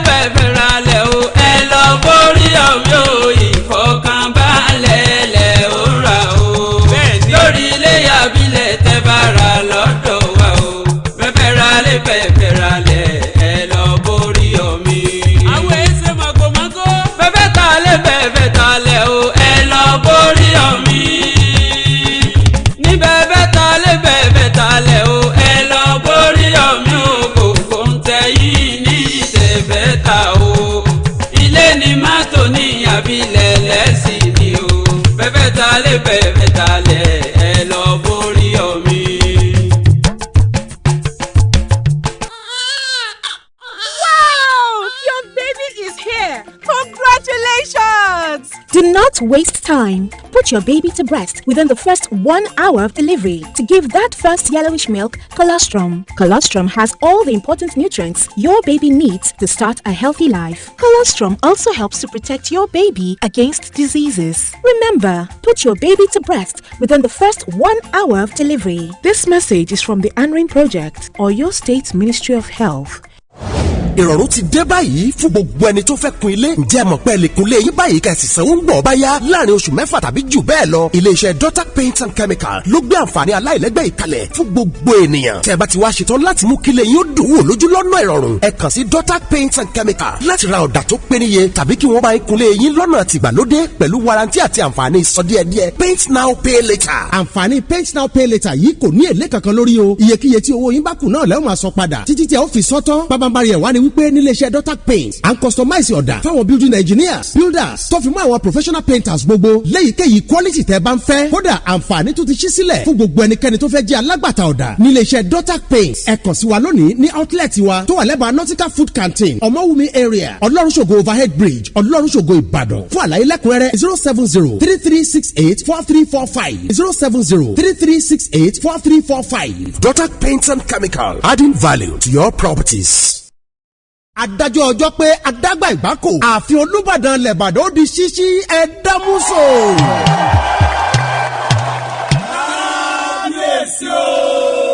o ẹ lọ borí omi o, ìfọkànbalẹ̀ lẹ̀ ó rà o. Lórí ilé abilẹ̀ tẹ́ bá ra lọ́dọ̀ wa o. Bẹ́bẹ̀ ralẹ̀ ẹ lọ borí omi. Àwọn èsè màgòmágó. Bẹ́bẹ̀ talẹ̀ o ẹ lọ borí omi. Ní bẹ́bẹ̀ talẹ̀ o ẹ lọ borí omi o. Kòkó ń tẹ yìí ní ìtẹ̀fẹ́ ta o. Ilé ni mọ́tò ní abilẹ̀ lẹ́sìn ni o. Bẹ́bẹ̀ talẹ̀ ẹ lọ borí omi. Wow! Your baby is here! Congratulations! Do not waste time. Put your baby to breast within the first 1 hour of delivery to give that first yellowish milk colostrum. Colostrum has all the important nutrients your baby needs to start a healthy life. Colostrum also helps to protect your baby against diseases. Remember, put your baby to breast within the first 1 hour of delivery. This message is from the ANRIN Project, Oyo State Ministry of Health. Ìrọ̀rùn ti dé báyìí fún gbogbo ẹni tó fẹ́ kun ilé. Ǹjẹ́ mọ̀ pé lè kunlé yín báyìí kẹ̀sì sanwó ń gbọ̀ báyá láàrin oṣù 6 tàbí jù bẹ́ẹ̀ lọ. Ilé-iṣẹ́ Dotac Paints and Chemical ló gbé àǹfààní aláìlẹ́gbẹ́ ìkalẹ̀ fún gbogbo ènìyàn. Tẹ́ bá ti wá ṣetán láti mú kílé yín ó dùn wò lójú lọ́nà ìrọ̀rùn. Ẹ kàn sí Dotac Paints and Chemical láti ra ọ̀dà tó péníye tàbí kí wọ́n bá yín kunlé yín lọ́nà tìgbàlódé pẹ̀lú warranty àti àǹfààní ìsọdíẹ̀díẹ̀. Paint now pay later. Àǹfààní Paint now pay later yìí kò ní èlé kankan lórí o. Iyekíye tí owó yín bá kù náà lẹ́ ó máa san padà títí tí ẹ ó fi sọ́tán. Bábánbárì ẹ̀ wá ni wípé níléeṣẹ́ Dotac Paints and customize ọ̀dà fáwọn building engineers, builders tó fi mọ́ àwọn professional painters gbogbo léyìíkéyìí quality tẹ́ bá ń fẹ́. Kódà àǹfààní tó ti ṣí sílẹ̀ fún gbogbo ẹnikẹ́ni tó fẹ́ jẹ́ alágbàtà ọ̀dà níléeṣẹ́ Dotac Paints. Ẹ kàn sí wa lónìí ní outlet wa tó wà lẹ́bàá Nautical Food Canteen Ọmọwùmí area Ọlọ́runṣògo overhead bridge Ọlọ́runṣògo Ìbàdàn. Fún àlàyé lẹ́kùnrẹ́rẹ́ 070-3368-4345 070-3368-4345. Dotac Paints and Chemical, adding value to your properties. Adájọ́ ọjọ́ pé adágbà ìbákò ààfin Olúbàdàn lẹ̀bàdàn ó di ṣíṣí ẹ̀dámúso.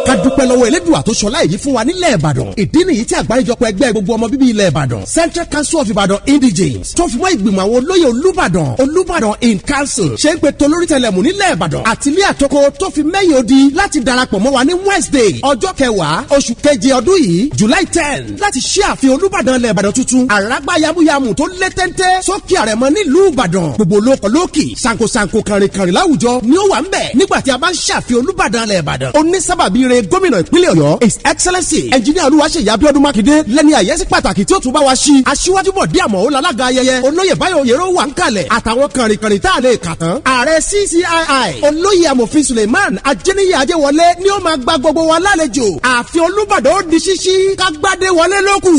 Ká dúpẹ́ lọ́wọ́ Elédùà tó ṣọlá èyí fún wa nílẹ̀ Ìbàdàn. Ìdí nìyí tí àgbáríjọpọ̀ ẹgbẹ́ gbogbo ọmọ bíbí ilẹ̀ Ìbàdàn Central Council of Ibadan Indigenes tó fi mọ́ ìgbìmọ̀ àwọn olóyè Olúbàdàn in council ṣe ń pe tolórí tẹlẹ̀mù nílẹ̀ Ìbàdàn àti ilé àtọkọ tó fi mẹ́yìn odi láti darapọ̀ mọ́ wa ní Wednesday ọjọ́ 10 oṣù keje ọdún yìí July 10 láti ṣí ààfin Olúbàdàn ilẹ̀ Ìbàdàn tuntun àràgbá yamuyamu tó lé téńté sókè àrẹ̀mọ nílùú Ìbàdàn gbogbo lókọ̀lókì sankosanko kàrìnkàrìn láwùjọ ni ó wà ń bẹ̀ nígbà tí a bá ń ṣàfihàn Olúbàdàn ilẹ̀ Ìbàdàn onísábàbí re gómìnà ìpínlẹ̀ Ọ̀yọ́ His Excellency Engineer Olúwaṣeyì Abíọ́dún Mákindé lẹ́ni àyẹ́sí pàtàkì tí ó tún bá wa ṣí aṣíwájú Bọ̀dé Àmọ́ lálága ayẹyẹ olóyè Báyọ̀ Oyèrò wà ń kalẹ̀ àtàwọn kàrìnkàrìn tá a lè kà tán ààrẹ CCII olóyè amòfin Suleiman Ajẹ́níyì Ajẹ́wọlé ni ó máa gba gbogbo wa lálejò ààfin Olúbàdàn ó di ṣíṣí kágbádé wọlé lókù.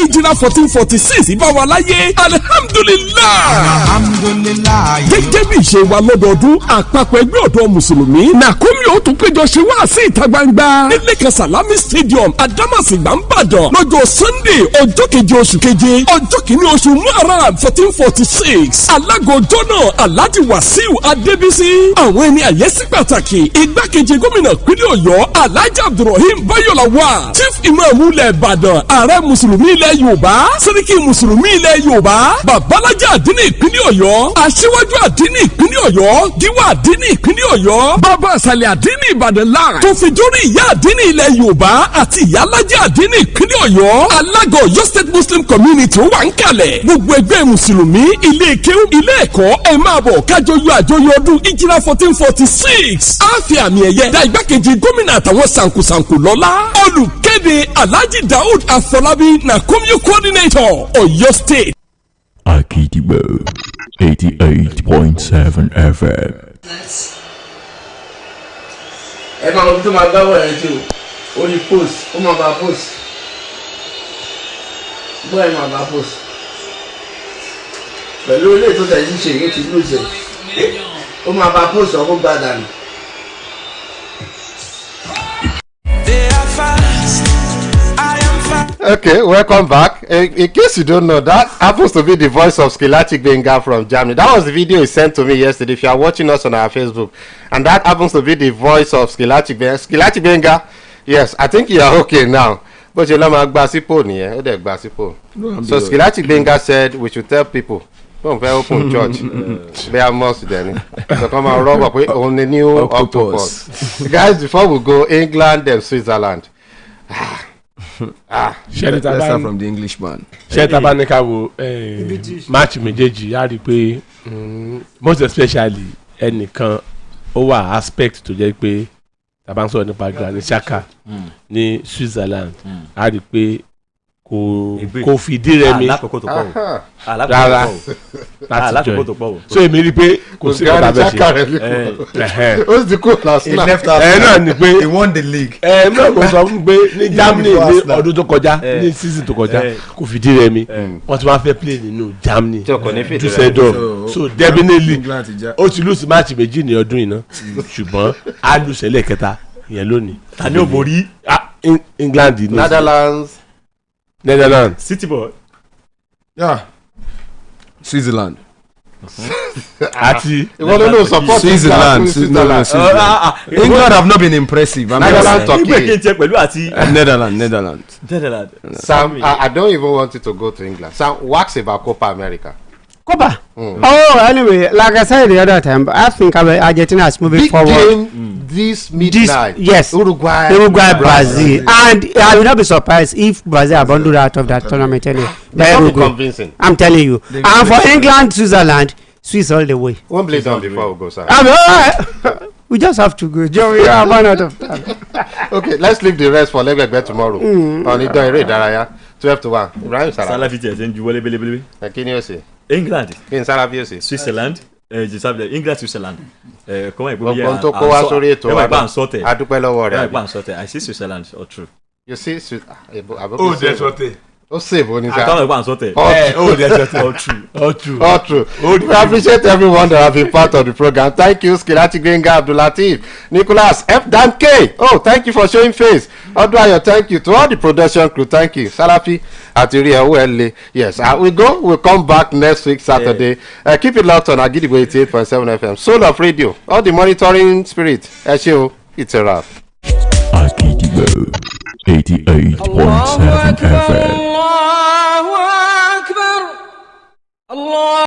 Ìjìlá 1446 ìbá wa láyé alihamdulilayi. láàyè. gẹ́gẹ́ bí ìṣe wa lọ́dọọdún àpapọ̀ ẹgbẹ́ ọ̀dọ́ mùsùlùmí nàkómi ó tún péjọ ṣe wá sí ìta gbangba nílé kan salami stadium adamasingba ńbàdàn lọ́jọ́ sunday ọjọ́ keje oṣù keje ọjọ́ kìíní oṣù muharram 1446 alága ọjọ́ náà alhaji wasiu adébísí àwọn ẹni àyẹ́sí pàtàkì igbákejì gómìnà ìpínlẹ̀ ọ̀yọ́ alhaji abdulrahim bayola wa chief imam ilẹ̀ ìbàdàn ààrẹ mùsùlùmí ilẹ̀ yorùbá sẹ́ríkì mùsùlùmí ilẹ̀ yorùbá babalájà àdínní ìpínlẹ̀ ọ̀yọ́ aṣíwájú àdínní ìpínlẹ̀ ọ̀yọ́ gíwá àdínní ìpínlẹ̀ ọ̀yọ́ bàbá àṣàlẹ̀ àdínní ìbàdàn láàrin tó fi dórí ìyá àdínní ilẹ̀ yorùbá àti ìyálájà àdínní ìpínlẹ̀ ọ̀yọ́ alága ọ̀yọ́ state muslim community wà ń kalẹ̀ gbogbo ẹgbẹ́ mùsùlùmí ilé kéwú ilé ẹ̀kọ́ ẹ máa bọ̀ kájọ yọ àjọyọ̀ ọdún ìjìrà 1446 á fi àmì ẹ̀yẹ dá igbákejì gómìnà àtàwọn sànkùsànkù lọ́lá olùkéde alhaji daoud afọlábí nakomio coordinator ọ̀yọ́ state. Agidigbo 88.7 FM. ẹ máa wọ́n tó máa gbá wọ̀ ẹ̀ tí o ó ní post ó máa bá post bọ́ ẹ̀ máa bá post pẹ̀lú ilé tó tẹ̀ sí ṣe èyí ti lóṣẹ̀ ó máa bá post ọkọ̀ gbàdà nù. Okay, welcome back. In case you don't know, that happens to be the voice of Skilati Gbenga from Germany. That was the video he sent to me yesterday. If you are watching us on our Facebook, and that happens to be the voice of Skilati Gbenga. Skilati Gbenga, yes, I think you are okay now. But you know, so Skilati Gbenga said we should tell people. Don't very open church. They are must then. So come and rub up on the new octopus. Guys, before we go, England and Switzerland. Let's start from the English man. Ṣé tabanika wo match méjèèjì a rí pé most especially ẹnìkan ó wà aspect tó jẹ́ pé tàbá ń sọ̀rọ̀ nípa Granit Xhaka ní Switzerland a rí pé kò fìdí rẹmi rárá láti jọ so èmi rí pé kò sí ọ̀dà bẹ́ẹ̀ ó sì kó last night náà ni pé he won the league náà kò sọ fún pé ní Germany ní ọdún tó kọjá ní season tó kọjá kò fìdí rẹmi wọ́n ti máa fẹ́ play nínú Germany Düsseldorf so definitely ó ti lose match méjì ní ọdún yìí náà ṣùgbọ́n á lose ẹlẹ́kẹta yẹn lónìí tani ò borí England Netherlands City boy yeah Switzerland àti Switzerland England have not been impressive. Netherlands Turkey Netherlands Sam, I don't even want you to go to England. Sam, wax about Copa America. Copa? Oh, anyway, like I said the other time, I think Argentina is moving forward. Game this midnight. Yes. Uruguay, Brazil. And I will not be surprised if Brazil abandoned out of that tournament anyway. Very convincing. I'm telling you. And for England, Switzerland, Swiss all the way. One play down before we go, sir. We just have to go. Joe, we are run out of time. Okay, let's leave the rest for Legbe tomorrow. On the Dore Daraya, 12-1. Ibrahim Salafi ti ẹsẹ̀ ń ju wọlé belebele. Kí ni ó ṣe? England. Kí ni Salafi ó ṣe? Switzerland. England Switzerland. Kọ́mọ̀ ìgbóni yẹn. Ọgbọ́n tó kó wá sórí ètò wa. Adúpẹ́ lọ́wọ́ rẹ̀. Ẹ bá ń sọtẹ̀. I see Switzerland all true. You see ó dẹ̀ sọtẹ̀. ó save ó ní sá. Àtàwọn ìgbà ń sọtẹ̀. Ó dẹ̀ sọtẹ̀. All true. We appreciate everyone that have been part of the program. Thank you Skilati Gbenga, Abdulateef, Nicholas F. Dan K. Oh, thank you for showing face. Oduayo, thank you to all the production crew. Thank you Salafi Atiri Ewele. Yes, we'll come back next week Saturday. Keep it locked on Agidigbo 88.7 FM. Soul of Radio. All the monitoring spirit. It's a wrap. Agidigbo 88.7 FM.